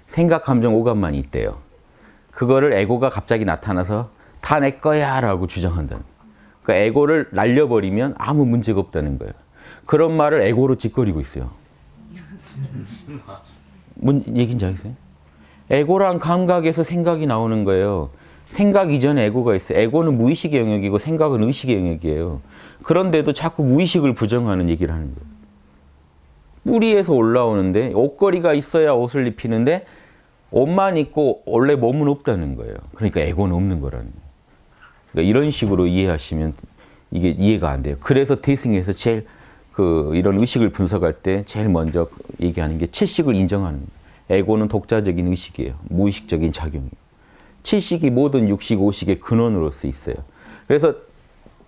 생각, 감정, 오감만 있대요. 그거를 에고가 갑자기 나타나서 다 내 거야 라고 주장한다는 거예요. 그러니까 에고를 날려버리면 아무 문제가 없다는 거예요. 그런 말을 에고로 짓거리고 있어요. 뭔 얘기인지 알겠어요? 에고란 감각에서 생각이 나오는 거예요. 생각 이전에 에고가 있어요. 에고는 무의식의 영역이고 생각은 의식의 영역이에요. 그런데도 자꾸 무의식을 부정하는 얘기를 하는 거예요. 뿌리에서 올라오는데 옷걸이가 있어야 옷을 입히는데 옷만 입고 원래 몸은 없다는 거예요. 그러니까 에고는 없는 거라는 거예요. 그러니까 이런 식으로 이해하시면 이게 이해가 안 돼요. 그래서 대승에서 제일 이런 의식을 분석할 때 제일 먼저 얘기하는 게 칠식을 인정하는 거예요. 에고는 독자적인 의식이에요. 무의식적인 작용이에요. 칠식이 모든 육식, 오식의 근원으로서 있어요. 그래서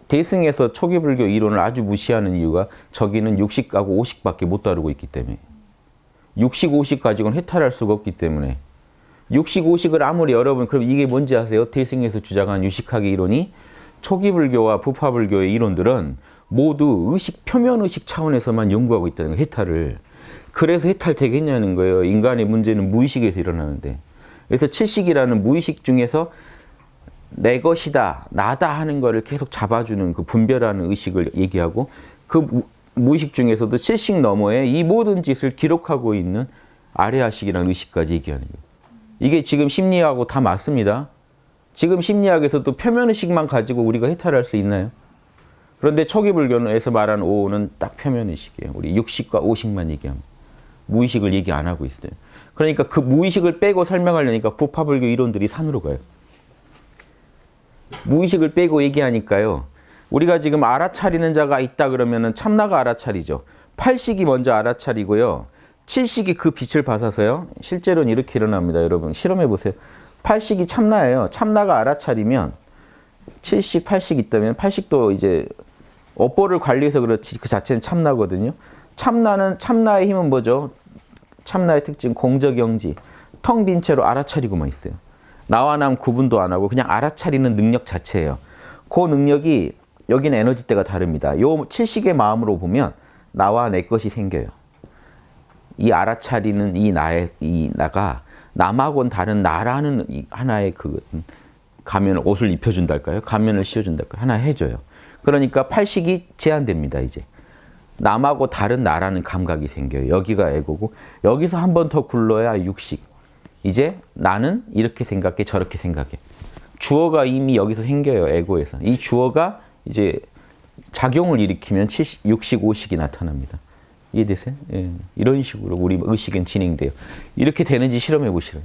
대승에서 초기 불교 이론을 아주 무시하는 이유가 저기는 육식하고 오식밖에 못 다루고 있기 때문에 육식, 오식 가지고는 해탈할 수가 없기 때문에 육식, 오식을 아무리 여러분 그럼 이게 뭔지 아세요? 대승에서 주장한 유식학의 이론이 초기 불교와 부파 불교의 이론들은 모두 의식, 표면 의식 차원에서만 연구하고 있다는 거예요. 해탈을. 그래서 해탈되겠냐는 거예요. 인간의 문제는 무의식에서 일어나는데. 그래서 칠식이라는 무의식 중에서 내 것이다, 나다 하는 거를 계속 잡아주는 그 분별하는 의식을 얘기하고 그 무의식 중에서도 칠식 너머에 이 모든 짓을 기록하고 있는 아레아식이라는 의식까지 얘기하는 거예요. 이게 지금 심리학하고 다 맞습니다. 지금 심리학에서도 표면의식만 가지고 우리가 해탈할 수 있나요? 그런데 초기 불교에서 말하는 오는 딱 표면의식이에요. 우리 육식과 오식만 얘기합니다. 무의식을 얘기 안 하고 있어요. 그러니까 그 무의식을 빼고 설명하려니까 부파불교 이론들이 산으로 가요. 무의식을 빼고 얘기하니까요. 우리가 지금 알아차리는 자가 있다 그러면은 참나가 알아차리죠. 팔식이 먼저 알아차리고요. 칠식이 그 빛을 받아서요. 실제로는 이렇게 일어납니다. 여러분 실험해 보세요. 팔식이 참나예요. 참나가 알아차리면 칠식, 팔식 있다면 팔식도 이제 업보를 관리해서 그렇지 그 자체는 참나거든요. 참나의 힘은 뭐죠? 참나의 특징 공적영지. 텅 빈 채로 알아차리고만 있어요. 나와 남 구분도 안 하고 그냥 알아차리는 능력 자체예요. 그 능력이 여기는 에너지대가 다릅니다. 요 칠식의 마음으로 보면 나와 내 것이 생겨요. 이 알아차리는 이 나가 남하고는 다른 나라는 하나의 그 가면을 옷을 입혀준달까요? 가면을 씌워준달까요? 하나 해줘요. 그러니까 팔식이 제한됩니다. 이제 남하고 다른 나라는 감각이 생겨요. 여기가 에고고 여기서 한 번 더 굴러야 육식. 이제 나는 이렇게 생각해 저렇게 생각해. 주어가 이미 여기서 생겨요. 에고에서. 이 주어가 이제 작용을 일으키면 육식, 오식이 나타납니다. 이해되세요? 예. 이런 식으로 우리 의식은 진행돼요. 이렇게 되는지 실험해 보시라요.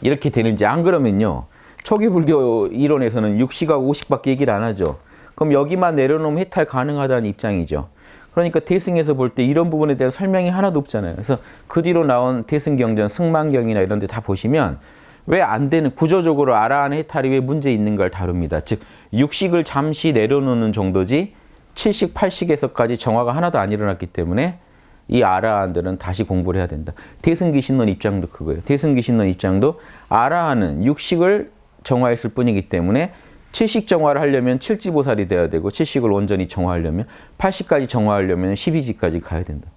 이렇게 되는지. 안 그러면요. 초기 불교 이론에서는 육식하고 오식밖에 얘기를 안 하죠. 그럼 여기만 내려놓으면 해탈 가능하다는 입장이죠. 그러니까 대승에서 볼 때 이런 부분에 대한 설명이 하나도 없잖아요. 그래서 그 뒤로 나온 대승경전, 승만경이나 이런 데 다 보시면 왜 안 되는, 구조적으로 아라한 해탈이 왜 문제 있는 걸 다룹니다. 즉 육식을 잠시 내려놓는 정도지 7식, 8식에서까지 정화가 하나도 안 일어났기 때문에 이 아라한들은 다시 공부를 해야 된다. 대승기신론 입장도 그거예요. 대승기신론 입장도 아라한은 육식을 정화했을 뿐이기 때문에 7식 정화를 하려면 7지보살이 돼야 되고 7식을 온전히 정화하려면 8식까지 정화하려면 12지까지 가야 된다.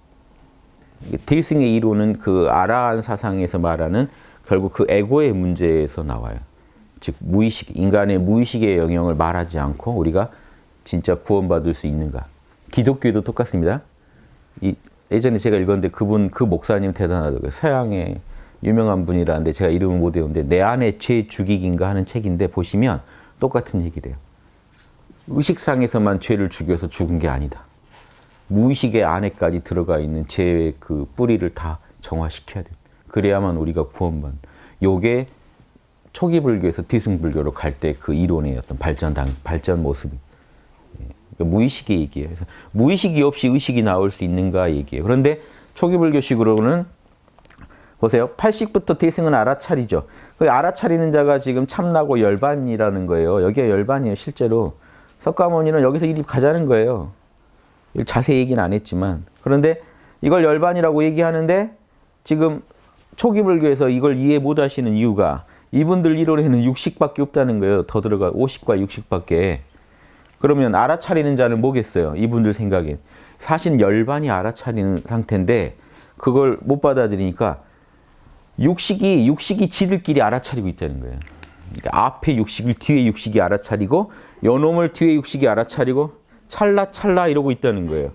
대승의 이론은 그 아라한 사상에서 말하는 결국 그 에고의 문제에서 나와요. 즉 무의식, 인간의 무의식의 영역을 말하지 않고 우리가 진짜 구원받을 수 있는가. 기독교도 똑같습니다. 예전에 제가 읽었는데 그 목사님 대단하더라고요. 서양의 유명한 분이라는데 제가 이름을 못 외우는데 내 안의 죄 죽이기인가 하는 책인데 보시면 똑같은 얘기래요. 의식상에서만 죄를 죽여서 죽은 게 아니다. 무의식의 안에까지 들어가 있는 죄의 그 뿌리를 다 정화시켜야 돼. 그래야만 우리가 구원받는. 요게 초기 불교에서 뒤승불교로 갈 때 그 이론의 어떤 발전 모습이. 무의식의 얘기예요. 그래서 무의식이 없이 의식이 나올 수 있는가 얘기예요. 그런데 초기 불교식으로는 보세요. 8식부터 대승은 알아차리죠. 그 알아차리는 자가 지금 참나고 열반이라는 거예요. 여기가 열반이에요. 실제로. 석가모니는 여기서 이리 가자는 거예요. 자세히 얘기는 안 했지만. 그런데 이걸 열반이라고 얘기하는데 지금 초기 불교에서 이걸 이해 못 하시는 이유가 이분들 이론에는 육식밖에 없다는 거예요. 더 들어가 50과 육식밖에. 그러면 알아차리는 자는 뭐겠어요? 이분들 생각엔. 사실 열반이 알아차리는 상태인데 그걸 못 받아들이니까 육식이 지들끼리 알아차리고 있다는 거예요. 그러니까 앞에 육식을 뒤에 육식이 알아차리고 요놈을 뒤에 육식이 알아차리고 찰나 이러고 있다는 거예요.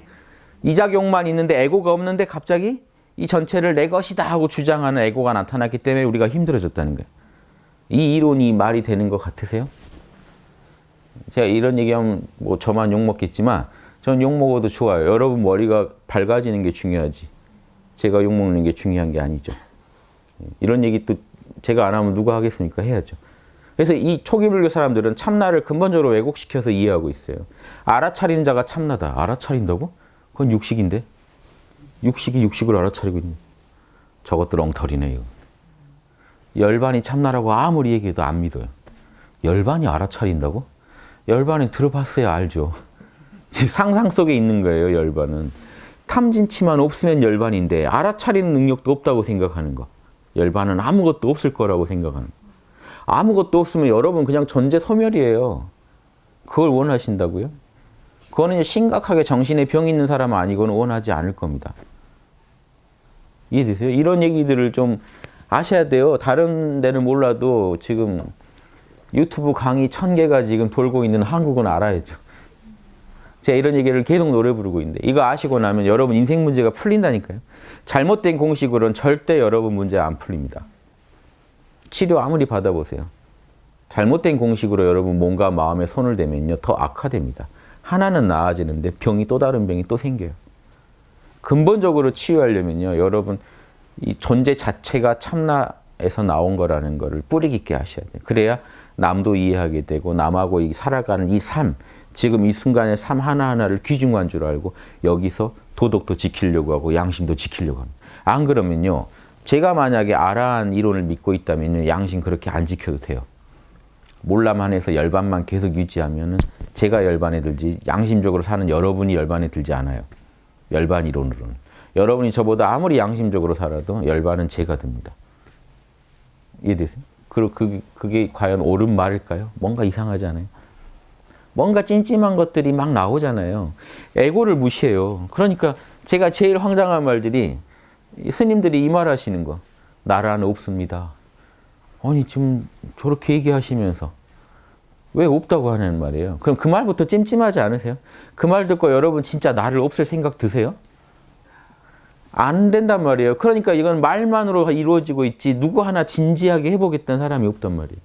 이작용만 있는데 에고가 없는데 갑자기 이 전체를 내 것이다 하고 주장하는 에고가 나타났기 때문에 우리가 힘들어졌다는 거예요. 이 이론이 말이 되는 것 같으세요? 제가 이런 얘기하면 뭐 저만 욕먹겠지만 전 욕먹어도 좋아요. 여러분 머리가 밝아지는 게 중요하지. 제가 욕먹는 게 중요한 게 아니죠. 이런 얘기 또 제가 안 하면 누가 하겠습니까? 해야죠. 그래서 이 초기 불교 사람들은 참나를 근본적으로 왜곡시켜서 이해하고 있어요. 알아차리는 자가 참나다. 알아차린다고? 그건 육식인데. 육식이 육식을 알아차리고 있는. 저것들 엉터리네 이거. 열반이 참나라고 아무리 얘기해도 안 믿어요. 열반이 알아차린다고? 열반은 들어봤어야 알죠. 상상 속에 있는 거예요. 열반은. 탐진치만 없으면 열반인데 알아차리는 능력도 없다고 생각하는 거. 열반은 아무것도 없을 거라고 생각하는 거. 아무것도 없으면 여러분 그냥 전제 소멸이에요. 그걸 원하신다고요? 그거는 심각하게 정신에 병이 있는 사람은 아니고는 원하지 않을 겁니다. 이해되세요? 이런 얘기들을 좀 아셔야 돼요. 다른 데는 몰라도 지금 유튜브 강의 1000개가 지금 돌고 있는 한국은 알아야죠. 제가 이런 얘기를 계속 노래 부르고 있는데 이거 아시고 나면 여러분 인생 문제가 풀린다니까요. 잘못된 공식으로는 절대 여러분 문제 안 풀립니다. 치료 아무리 받아보세요. 잘못된 공식으로 여러분 몸과 마음에 손을 대면요. 더 악화됩니다. 하나는 나아지는데 병이 또 다른 병이 또 생겨요. 근본적으로 치유하려면요. 여러분 이 존재 자체가 참나에서 나온 거라는 거를 뿌리 깊게 하셔야 돼요. 그래야 남도 이해하게 되고 남하고 이 살아가는 이 삶, 지금 이 순간의 삶 하나하나를 귀중한 줄 알고 여기서 도덕도 지키려고 하고 양심도 지키려고 합니다. 안 그러면요. 제가 만약에 아라한 이론을 믿고 있다면 양심 그렇게 안 지켜도 돼요. 몰라만 해서 열반만 계속 유지하면 제가 열반에 들지 양심적으로 사는 여러분이 열반에 들지 않아요. 열반 이론으로는. 여러분이 저보다 아무리 양심적으로 살아도 열반은 제가 듭니다. 이해되세요? 그리고 그게 과연 옳은 말일까요? 뭔가 이상하지 않아요? 뭔가 찜찜한 것들이 막 나오잖아요. 에고를 무시해요. 그러니까 제가 제일 황당한 말들이 스님들이 이 말 하시는 거. 나라는 없습니다. 아니 지금 저렇게 얘기하시면서 왜 없다고 하는 말이에요? 그럼 그 말부터 찜찜하지 않으세요? 그 말 듣고 여러분 진짜 나를 없앨 생각 드세요? 안 된단 말이에요. 그러니까 이건 말만으로 이루어지고 있지 누구 하나 진지하게 해보겠다는 사람이 없단 말이에요.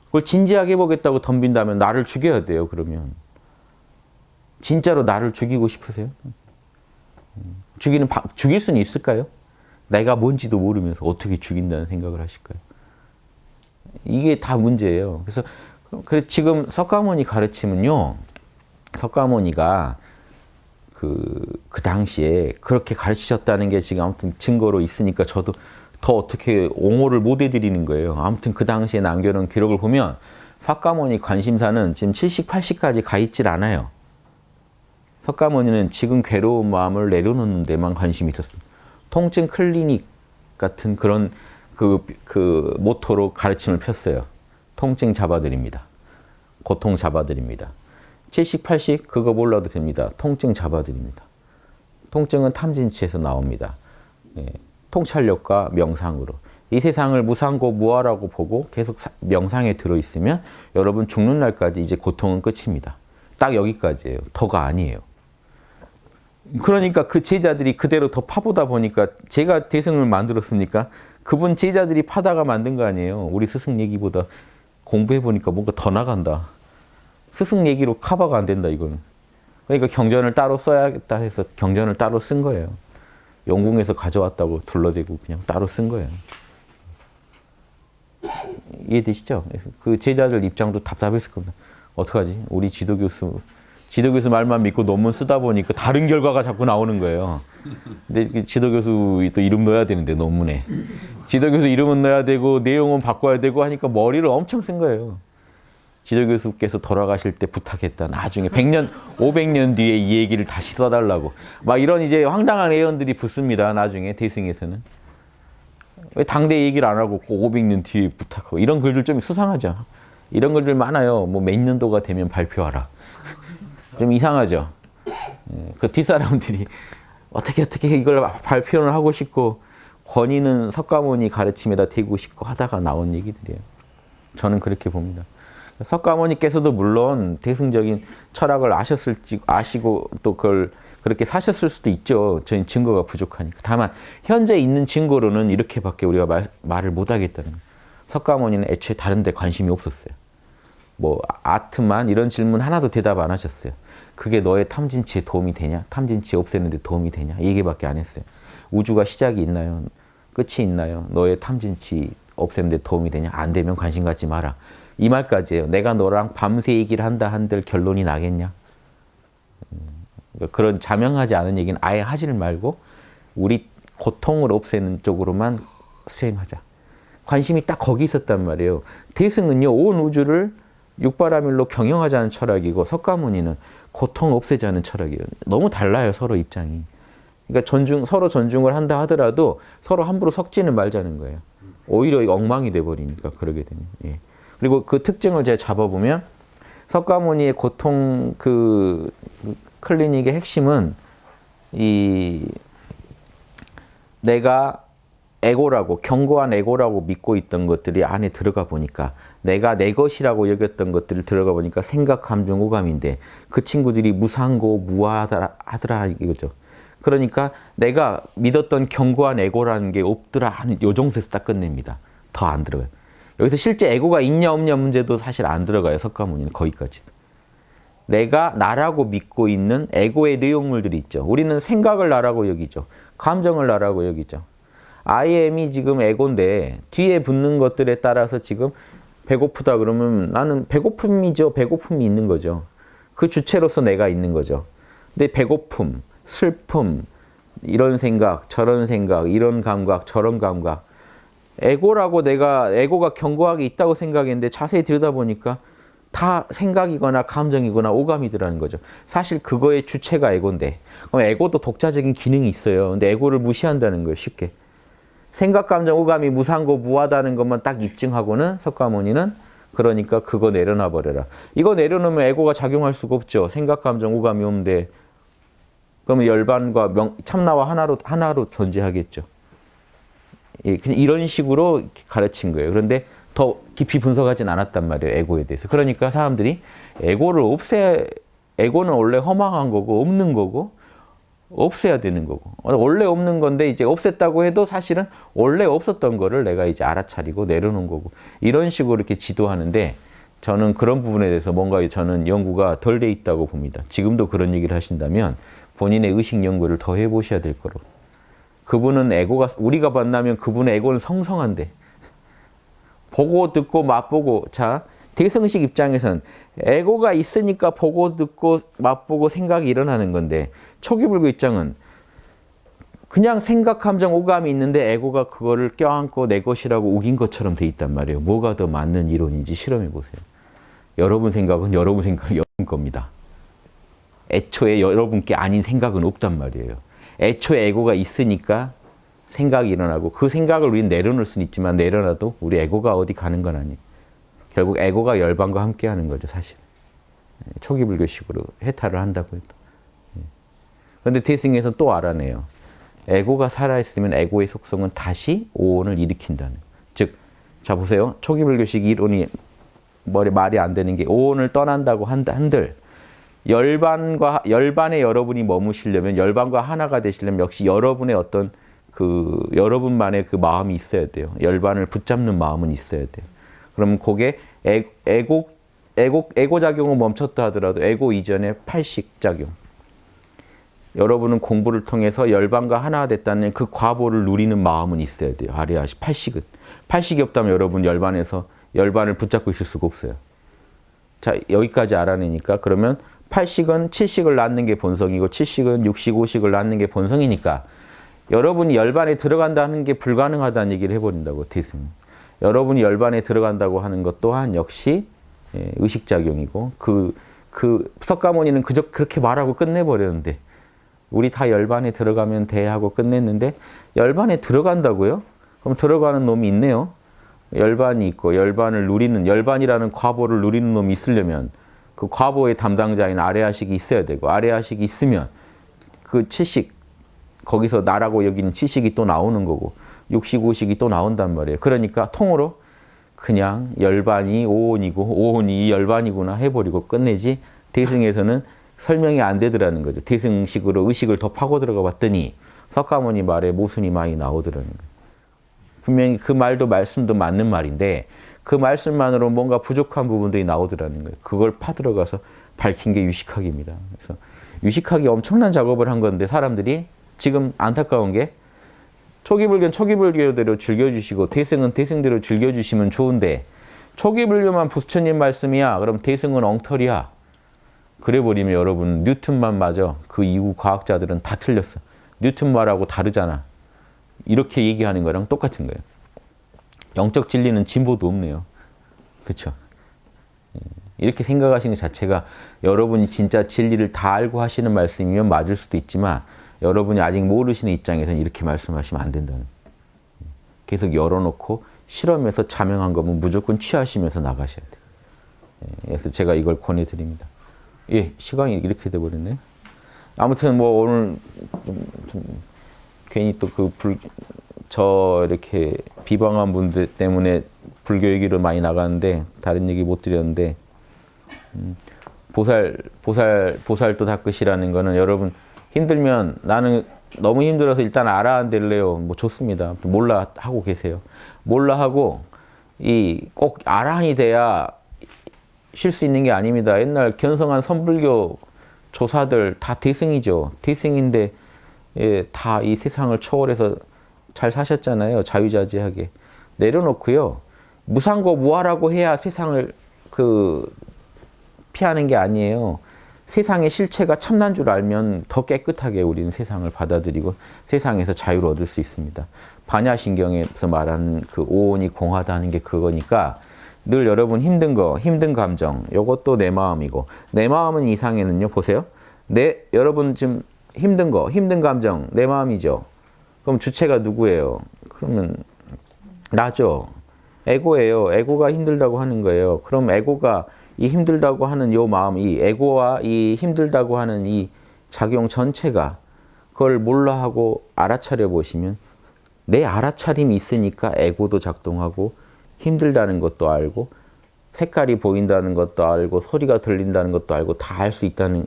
그걸 진지하게 해보겠다고 덤빈다면 나를 죽여야 돼요. 그러면 진짜로 나를 죽이고 싶으세요? 죽일 수는 있을까요? 내가 뭔지도 모르면서 어떻게 죽인다는 생각을 하실까요? 이게 다 문제예요. 그래서 지금 석가모니 가르침은요. 석가모니가 그 당시에 그렇게 가르치셨다는 게 지금 아무튼 증거로 있으니까 저도 더 어떻게 옹호를 못 해드리는 거예요. 아무튼 그 당시에 남겨놓은 기록을 보면 석가모니 관심사는 지금 70, 80까지 가 있질 않아요. 석가모니는 지금 괴로운 마음을 내려놓는 데만 관심이 있었어요. 통증 클리닉 같은 그런 그 모토로 가르침을 폈어요. 통증 잡아드립니다. 고통 잡아드립니다. 70, 80 그거 몰라도 됩니다. 통증 잡아드립니다. 통증은 탐진치에서 나옵니다. 예, 통찰력과 명상으로. 이 세상을 무상고 무아라고 보고 계속 명상에 들어있으면 여러분 죽는 날까지 이제 고통은 끝입니다. 딱 여기까지예요. 더가 아니에요. 그러니까 그 제자들이 그대로 더 파보다 보니까 제가 대승을 만들었으니까 그분 제자들이 파다가 만든 거 아니에요. 우리 스승 얘기보다 공부해보니까 뭔가 더 나간다. 스승 얘기로 커버가 안 된다 이거는. 그러니까 경전을 따로 써야겠다 해서 경전을 따로 쓴 거예요. 영궁에서 가져왔다고 둘러대고 그냥 따로 쓴 거예요. 이해되시죠? 그 제자들 입장도 답답했을 겁니다. 어떡하지? 우리 지도교수 말만 믿고 논문 쓰다 보니까 다른 결과가 자꾸 나오는 거예요. 근데 지도교수 또 이름 넣어야 되는데 논문에. 지도교수 이름은 넣어야 되고 내용은 바꿔야 되고 하니까 머리를 엄청 쓴 거예요. 지도교수께서 돌아가실 때 부탁했다. 나중에 100년, 500년 뒤에 이 얘기를 다시 써달라고. 막 이런 이제 황당한 애언들이 붙습니다. 나중에 대승에서는. 왜 당대 얘기를 안 하고 꼭 500년 뒤에 부탁하고. 이런 글들 좀 수상하죠. 이런 글들 많아요. 뭐 몇 년도가 되면 발표하라. 좀 이상하죠. 그 뒷사람들이 어떻게 이걸 발표를 하고 싶고 권위는 석가모니 가르침에다 대고 싶고 하다가 나온 얘기들이에요. 저는 그렇게 봅니다. 석가모니께서도 물론 대승적인 철학을 아시고 또 그걸 그렇게 사셨을 수도 있죠. 저희는 증거가 부족하니까. 다만 현재 있는 증거로는 이렇게밖에 우리가 말을 못 하겠다는 거예요. 석가모니는 애초에 다른 데 관심이 없었어요. 뭐 아트만 이런 질문 하나도 대답 안 하셨어요. 그게 너의 탐진치에 도움이 되냐? 탐진치 없애는 데 도움이 되냐? 이 얘기밖에 안 했어요. 우주가 시작이 있나요? 끝이 있나요? 너의 탐진치 없애는 데 도움이 되냐? 안 되면 관심 갖지 마라. 이 말까지예요. 내가 너랑 밤새 얘기를 한다 한들 결론이 나겠냐? 그런 자명하지 않은 얘기는 아예 하지를 말고 우리 고통을 없애는 쪽으로만 수행하자. 관심이 딱 거기 있었단 말이에요. 대승은요. 온 우주를 육바라밀로 경영하자는 철학이고 석가모니는 고통을 없애자는 철학이에요. 너무 달라요. 서로 입장이. 그러니까 서로 존중을 한다 하더라도 서로 함부로 섞지는 말자는 거예요. 오히려 엉망이 돼버리니까 그러게 되면. 예. 그리고 그 특징을 제가 잡아보면 석가모니의 고통 그 클리닉의 핵심은 내가 에고라고 견고한 에고라고 믿고 있던 것들이 안에 들어가 보니까 내가 내 것이라고 여겼던 것들을 들어가 보니까 생각, 감정, 오감인데 그 친구들이 무상고 무아하더라 이거죠. 그러니까 내가 믿었던 견고한 에고라는 게 없더라 하는 요 정도에서 딱 끝냅니다. 더 안 들어가요. 여기서 실제 에고가 있냐 없냐 문제도 사실 안 들어가요. 석가모니는 거기까지도. 내가 나라고 믿고 있는 에고의 내용물들이 있죠. 우리는 생각을 나라고 여기죠. 감정을 나라고 여기죠. I am이 지금 에고인데 뒤에 붙는 것들에 따라서 지금 배고프다 그러면 나는 배고픔이죠. 배고픔이 있는 거죠. 그 주체로서 내가 있는 거죠. 근데 배고픔, 슬픔, 이런 생각, 저런 생각, 이런 감각, 저런 감각. 에고가 견고하게 있다고 생각했는데 자세히 들여다보니까 다 생각이거나 감정이거나 오감이더라는 거죠. 사실 그거의 주체가 에고인데 그럼 에고도 독자적인 기능이 있어요. 근데 에고를 무시한다는 거예요. 쉽게. 생각, 감정, 오감이 무상고 무하다는 것만 딱 입증하고는 석가모니는 그러니까 그거 내려놔 버려라. 이거 내려놓으면 에고가 작용할 수가 없죠. 생각, 감정, 오감이 없는데 그러면 열반과 참나와 하나로 존재하겠죠. 예, 그냥 이런 식으로 가르친 거예요. 그런데 더 깊이 분석하진 않았단 말이에요. 에고에 대해서. 그러니까 사람들이 에고는 원래 허망한 거고 없는 거고 없애야 되는 거고 원래 없는 건데 이제 없앴다고 해도 사실은 원래 없었던 거를 내가 이제 알아차리고 내려놓은 거고 이런 식으로 이렇게 지도하는데 저는 그런 부분에 대해서 뭔가 저는 연구가 덜 돼 있다고 봅니다. 지금도 그런 얘기를 하신다면 본인의 의식 연구를 더 해보셔야 될 거라고. 그분은 우리가 만나면 그분의 에고는 성성한데 보고 듣고 맛보고 자 대승식 입장에선 에고가 있으니까 보고 듣고 맛보고 생각이 일어나는 건데 초기불교 입장은 그냥 생각, 감정, 오감이 있는데 에고가 그거를 껴안고 내 것이라고 우긴 것처럼 돼 있단 말이에요. 뭐가 더 맞는 이론인지 실험해 보세요. 여러분 생각은 여러분 겁니다. 애초에 여러분께 아닌 생각은 없단 말이에요. 애초에 에고가 있으니까 생각이 일어나고 그 생각을 우리는 내려놓을 수는 있지만 내려놔도 우리 에고가 어디 가는 건 아니에요. 결국 에고가 열반과 함께 하는 거죠, 사실. 초기 불교식으로 해탈을 한다고 해도. 그런데 대승에서 또 알아내요. 에고가 살아있으면 에고의 속성은 다시 오온을 일으킨다는. 즉, 자 보세요. 초기 불교식 이론이 말이 안 되는 게 오온을 떠난다고 한들 열반에 여러분이 머무시려면 열반과 하나가 되시려면 역시 여러분의 어떤 여러분만의 그 마음이 있어야 돼요. 열반을 붙잡는 마음은 있어야 돼요. 그러면 그게 에고 작용은 멈췄다 하더라도 에고 이전의 팔식 작용. 여러분은 공부를 통해서 열반과 하나가 됐다는 그 과보를 누리는 마음은 있어야 돼요. 아리아시 팔식은. 팔식이 없다면 여러분 열반을 붙잡고 있을 수가 없어요. 자, 여기까지 알아내니까 그러면 팔식은 칠식을 낳는 게 본성이고 칠식은 육식, 오식을 낳는 게 본성이니까 여러분이 열반에 들어간다는 게 불가능하다는 얘기를 해버린다고 대승. 여러분이 열반에 들어간다고 하는 것 또한 역시 의식작용이고 석가모니는 그저 그렇게 말하고 끝내버렸는데 우리 다 열반에 들어가면 돼 하고 끝냈는데 열반에 들어간다고요? 그럼 들어가는 놈이 있네요. 열반이 있고 열반이라는 과보를 누리는 놈이 있으려면 그 과보의 담당자인 아레아식이 있어야 되고 아레아식이 있으면 그 칠식 거기서 나라고 여기는 칠식이 또 나오는 거고 육식, 오식이 또 나온단 말이에요. 그러니까 통으로 그냥 열반이 오온이고 오온이 열반이구나 해버리고 끝내지 대승에서는 설명이 안 되더라는 거죠. 대승식으로 의식을 더 파고 들어가 봤더니 석가모니 말에 모순이 많이 나오더라는 거예요. 분명히 그 말씀도 맞는 말인데 그 말씀만으로 뭔가 부족한 부분들이 나오더라는 거예요. 그걸 파들어가서 밝힌 게 유식학입니다. 그래서 유식학이 엄청난 작업을 한 건데 사람들이 지금 안타까운 게 초기불교는 초기불교대로 즐겨주시고 대승은 대승대로 즐겨주시면 좋은데 초기불교만 부처님 말씀이야. 그럼 대승은 엉터리야. 그래버리면 여러분 뉴턴만 맞아. 그 이후 과학자들은 다 틀렸어. 뉴턴 말하고 다르잖아. 이렇게 얘기하는 거랑 똑같은 거예요. 영적 진리는 진보도 없네요. 그렇죠? 이렇게 생각하시는 것 자체가 여러분이 진짜 진리를 다 알고 하시는 말씀이면 맞을 수도 있지만 여러분이 아직 모르시는 입장에서는 이렇게 말씀하시면 안 된다는. 계속 열어놓고 실험해서 자명한 거면 무조건 취하시면서 나가셔야 돼요. 그래서 제가 이걸 권해드립니다. 예, 시간이 이렇게 돼버렸네. 아무튼 뭐 오늘 좀 괜히 또 저 이렇게 비방한 분들 때문에 불교 얘기로 많이 나가는데 다른 얘기 못 드렸는데 보살도 닦으시라는 거는 여러분 힘들면 나는 너무 힘들어서 일단 알아안될래요. 뭐 좋습니다. 몰라 하고 계세요. 몰라 하고 꼭 알아안이 돼야 쉴 수 있는 게 아닙니다. 옛날 견성한 선불교 조사들 다 대승이죠. 대승인데 다 이 세상을 초월해서 잘 사셨잖아요. 자유자재하게. 내려놓고요. 무상고 무아라고 해야 세상을 피하는 게 아니에요. 세상의 실체가 참난 줄 알면 더 깨끗하게 우리는 세상을 받아들이고 세상에서 자유를 얻을 수 있습니다. 반야신경에서 말하는 그 오온이 공하다는 게 그거니까 늘 여러분 힘든 감정, 이것도 내 마음이고 내 마음은 이상에는요. 보세요. 여러분 지금 힘든 감정, 내 마음이죠. 그럼 주체가 누구예요? 그러면 나죠. 에고예요. 에고가 힘들다고 하는 거예요. 그럼 에고가 이 힘들다고 하는 요 마음, 이 에고와 이 힘들다고 하는 이 작용 전체가 그걸 몰라 하고 알아차려 보시면 내 알아차림이 있으니까 에고도 작동하고 힘들다는 것도 알고 색깔이 보인다는 것도 알고 소리가 들린다는 것도 알고 다 알 수 있다는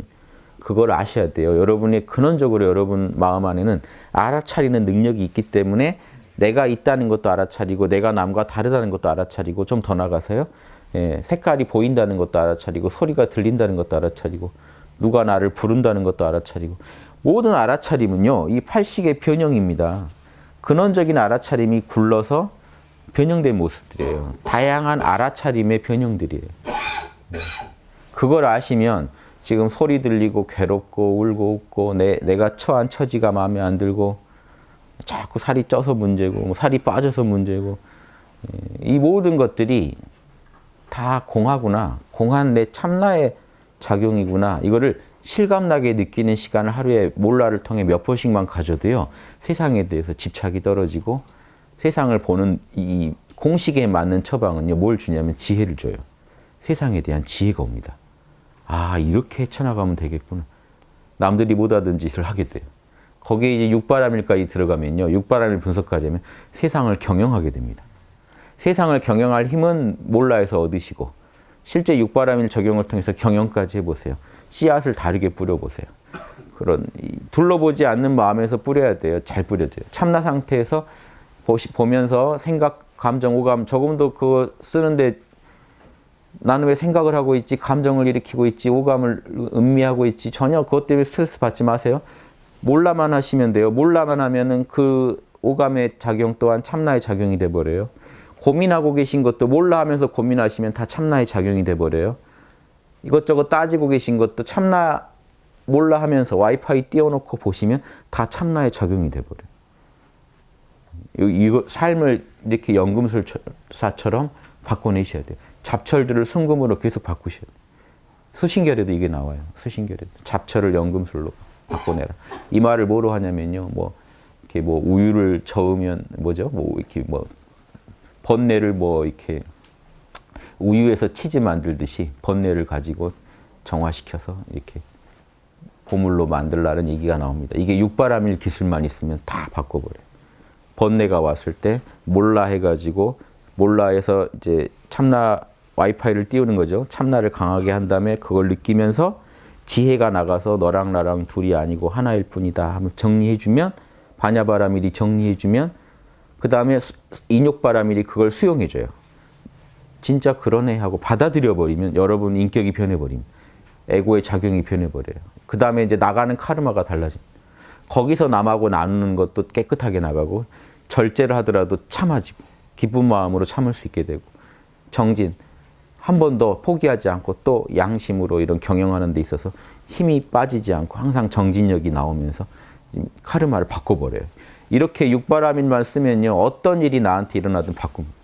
그걸 아셔야 돼요. 여러분의 근원적으로 여러분 마음 안에는 알아차리는 능력이 있기 때문에 내가 있다는 것도 알아차리고 내가 남과 다르다는 것도 알아차리고 좀 더 나가서요. 예, 색깔이 보인다는 것도 알아차리고 소리가 들린다는 것도 알아차리고 누가 나를 부른다는 것도 알아차리고 모든 알아차림은요. 이 팔식의 변형입니다. 근원적인 알아차림이 굴러서 변형된 모습들이에요. 다양한 알아차림의 변형들이에요. 그걸 아시면 지금 소리 들리고 괴롭고 울고 웃고 내가 처한 처지가 마음에 안 들고 자꾸 살이 쪄서 문제고 살이 빠져서 문제고 이 모든 것들이 다 공하구나. 공한 내 참나의 작용이구나. 이거를 실감나게 느끼는 시간을 하루에 몰라를 통해 몇 번씩만 가져도요. 세상에 대해서 집착이 떨어지고 세상을 보는 이 공식에 맞는 처방은요. 뭘 주냐면 지혜를 줘요. 세상에 대한 지혜가 옵니다. 아, 이렇게 헤쳐나가면 되겠구나. 남들이 못하던 짓을 하게 돼요. 거기에 이제 육바라밀까지 들어가면요. 육바라밀 분석까지 하면 세상을 경영하게 됩니다. 세상을 경영할 힘은 몰라에서 얻으시고 실제 육바라밀 적용을 통해서 경영까지 해보세요. 씨앗을 다르게 뿌려보세요. 그런 둘러보지 않는 마음에서 뿌려야 돼요. 잘 뿌려져요. 참나 상태에서 보면서 생각, 감정, 오감 조금도 그거 쓰는데 나는 왜 생각을 하고 있지? 감정을 일으키고 있지? 오감을 음미하고 있지? 전혀 그것 때문에 스트레스 받지 마세요. 몰라만 하시면 돼요. 몰라만 하면은 그 오감의 작용 또한 참나의 작용이 돼버려요. 고민하고 계신 것도 몰라 하면서 고민하시면 다 참나의 작용이 돼버려요. 이것저것 따지고 계신 것도 참나 몰라 하면서 와이파이 띄워놓고 보시면 다 참나의 작용이 돼버려요. 이거 삶을 이렇게 연금술사처럼 바꿔내셔야 돼요. 잡철들을 순금으로 계속 바꾸셔야 돼요. 수신결에도 이게 나와요. 수신결에도 잡철을 연금술로 바꿔내라. 이 말을 뭐로 하냐면요. 뭐 이렇게 뭐 우유를 저으면 뭐죠? 뭐 이렇게 뭐 번뇌를 뭐 이렇게 우유에서 치즈 만들듯이 번뇌를 가지고 정화시켜서 이렇게 보물로 만들라는 얘기가 나옵니다. 이게 육바라밀 기술만 있으면 다 바꿔버려요. 번뇌가 왔을 때 몰라 해가지고 몰라에서 이제 참나 와이파이를 띄우는 거죠. 참나를 강하게 한 다음에 그걸 느끼면서 지혜가 나가서 너랑 나랑 둘이 아니고 하나일 뿐이다 하면 정리해주면 반야바라밀이 정리해주면 그 다음에 인욕바라밀이 그걸 수용해줘요. 진짜 그러네 하고 받아들여버리면 여러분 인격이 변해버립니다. 에고의 작용이 변해버려요. 그 다음에 이제 나가는 카르마가 달라집니다. 거기서 남하고 나누는 것도 깨끗하게 나가고 절제를 하더라도 참아지고 기쁜 마음으로 참을 수 있게 되고 정진 한 번 더 포기하지 않고 또 양심으로 이런 경영하는 데 있어서 힘이 빠지지 않고 항상 정진력이 나오면서 카르마를 바꿔버려요. 이렇게 육바라밀만 쓰면요. 어떤 일이 나한테 일어나든 바꿉니다.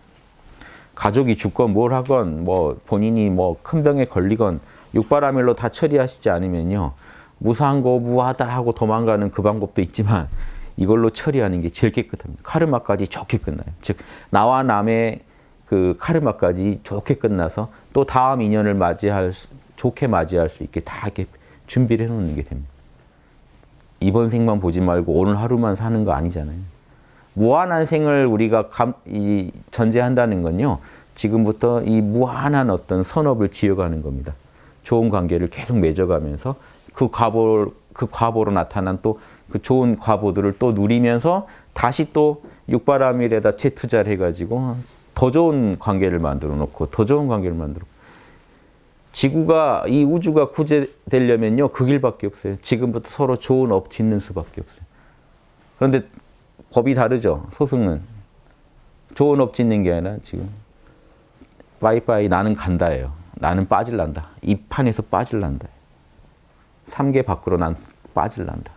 가족이 죽건 뭘 하건 뭐 본인이 뭐 큰 병에 걸리건 육바라밀로 다 처리하시지 않으면요. 무사한 거 무하다 하고 도망가는 그 방법도 있지만 이걸로 처리하는 게 제일 깨끗합니다. 카르마까지 좋게 끝나요. 즉 나와 남의 그 카르마까지 좋게 끝나서 또 다음 인연을 좋게 맞이할 수 있게 다 이렇게 준비를 해놓는 게 됩니다. 이번 생만 보지 말고 오늘 하루만 사는 거 아니잖아요. 무한한 생을 우리가 전제한다는 건요. 지금부터 이 무한한 어떤 선업을 지어가는 겁니다. 좋은 관계를 계속 맺어가면서 그 과보로 나타난 또 그 좋은 과보들을 또 누리면서 다시 또 육바라밀에다 재투자를 해가지고 더 좋은 관계를 만들어 놓고 더 좋은 관계를 만들어. 지구가 이 우주가 구제되려면요 그 길밖에 없어요. 지금부터 서로 좋은 업 짓는 수밖에 없어요. 그런데 법이 다르죠. 소승은 좋은 업 짓는 게 아니라 지금 빠이빠이 나는 간다예요. 나는 빠질란다. 이 판에서 빠질란다. 3개 밖으로 난 빠질란다.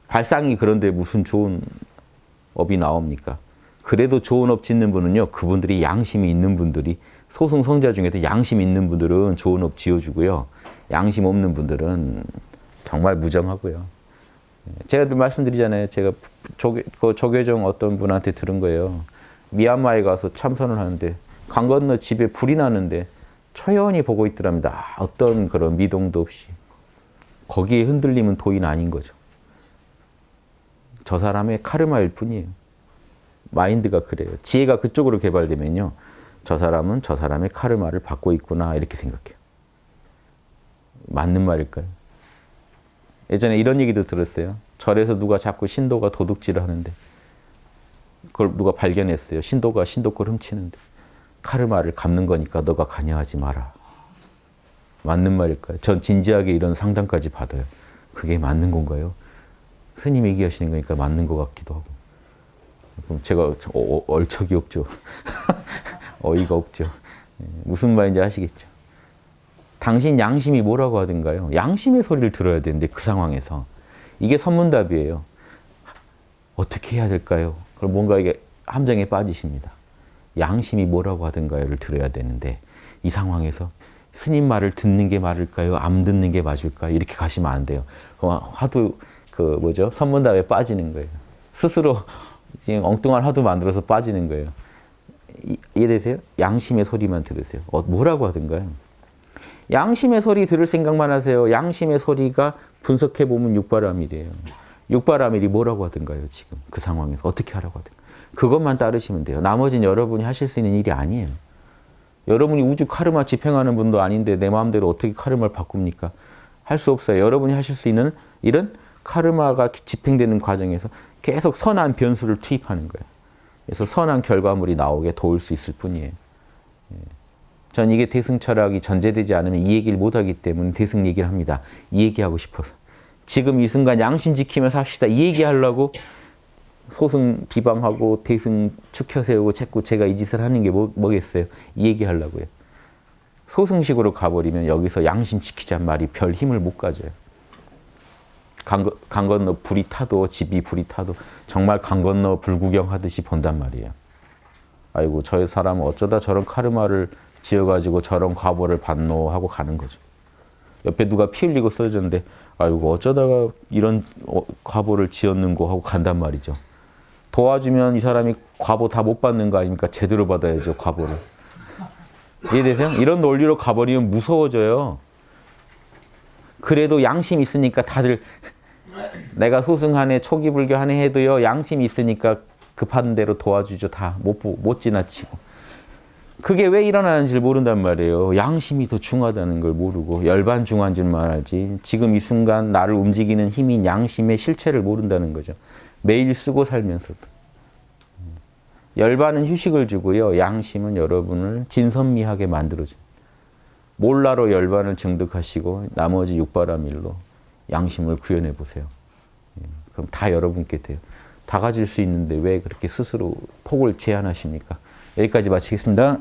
발상이 그런데 무슨 좋은 업이 나옵니까? 그래도 좋은 업 짓는 분은요. 그분들이 양심이 있는 분들이 소승 성자 중에도 양심 있는 분들은 좋은 업 지어주고요. 양심 없는 분들은 정말 무정하고요. 제가 늘 말씀드리잖아요. 제가 그 조계종 어떤 분한테 들은 거예요. 미얀마에 가서 참선을 하는데 강 건너 집에 불이 나는데 초연히 보고 있더랍니다. 어떤 그런 미동도 없이. 거기에 흔들림은 도인 아닌 거죠. 저 사람의 카르마일 뿐이에요. 마인드가 그래요. 지혜가 그쪽으로 개발되면요. 저 사람은 저 사람의 카르마를 받고 있구나 이렇게 생각해요. 맞는 말일까요? 예전에 이런 얘기도 들었어요. 절에서 누가 자꾸 신도가 도둑질을 하는데 그걸 누가 발견했어요. 신도가 신도 걸 훔치는데 카르마를 갚는 거니까 너가 관여하지 마라. 맞는 말일까요? 전 진지하게 이런 상담까지 받아요. 그게 맞는 건가요? 스님 얘기하시는 거니까 맞는 것 같기도 하고. 그럼 제가 얼척이 없죠. 어이가 없죠. 무슨 말인지 아시겠죠? 당신 양심이 뭐라고 하던가요? 양심의 소리를 들어야 되는데 그 상황에서. 이게 선문답이에요. 어떻게 해야 될까요? 그럼 뭔가 이게 함정에 빠지십니다. 양심이 뭐라고 하던가요를 들어야 되는데 이 상황에서 스님 말을 듣는 게 맞을까요? 안 듣는 게 맞을까요? 이렇게 가시면 안 돼요. 그럼 하도 선문답에 빠지는 거예요. 스스로 지금 엉뚱한 화두 만들어서 빠지는 거예요. 이해되세요? 양심의 소리만 들으세요. 뭐라고 하던가요? 양심의 소리 들을 생각만 하세요. 양심의 소리가 분석해 보면 육바라밀이에요. 육바라밀이 뭐라고 하던가요? 지금 그 상황에서 어떻게 하라고 하던가. 그것만 따르시면 돼요. 나머지는 여러분이 하실 수 있는 일이 아니에요. 여러분이 우주 카르마 집행하는 분도 아닌데 내 마음대로 어떻게 카르마를 바꿉니까? 할 수 없어요. 여러분이 하실 수 있는 일은 카르마가 집행되는 과정에서 계속 선한 변수를 투입하는 거예요. 그래서 선한 결과물이 나오게 도울 수 있을 뿐이에요. 전 이게 대승 철학이 전제되지 않으면 이 얘기를 못하기 때문에 대승 얘기를 합니다. 이 얘기하고 싶어서. 지금 이 순간 양심 지키면서 합시다. 이 얘기하려고 소승 비방하고 대승 축혀 세우고 자꾸 제가 이 짓을 하는 게 뭐겠어요? 이 얘기하려고요. 소승식으로 가버리면 여기서 양심 지키자는 말이 별 힘을 못 가져요. 강 건너 불이 타도 집이 불이 타도 정말 강 건너 불구경하듯이 본단 말이에요. 아이고 저 사람은 어쩌다 저런 카르마를 지어가지고 저런 과보를 받노 하고 가는 거죠. 옆에 누가 피 흘리고 쓰러졌는데 아이고 어쩌다가 이런 과보를 지었는고 하고 간단 말이죠. 도와주면 이 사람이 과보 다 못 받는 거 아닙니까? 제대로 받아야죠, 과보를. 이해되세요? 이런 논리로 가버리면 무서워져요. 그래도 양심이 있으니까 다들 내가 소승하네 초기 불교하네 해도요 양심이 있으니까 급한 대로 도와주죠. 다 못 지나치고. 그게 왜 일어나는지를 모른단 말이에요. 양심이 더 중하다는 걸 모르고 열반 중한 줄만 알지 지금 이 순간 나를 움직이는 힘인 양심의 실체를 모른다는 거죠. 매일 쓰고 살면서도. 열반은 휴식을 주고요. 양심은 여러분을 진선미하게 만들어줘요. 몰라로 열반을 증득하시고 나머지 육바라밀로 양심을 구현해 보세요. 그럼 다 여러분께 돼요. 다 가질 수 있는데 왜 그렇게 스스로 폭을 제한하십니까? 여기까지 마치겠습니다.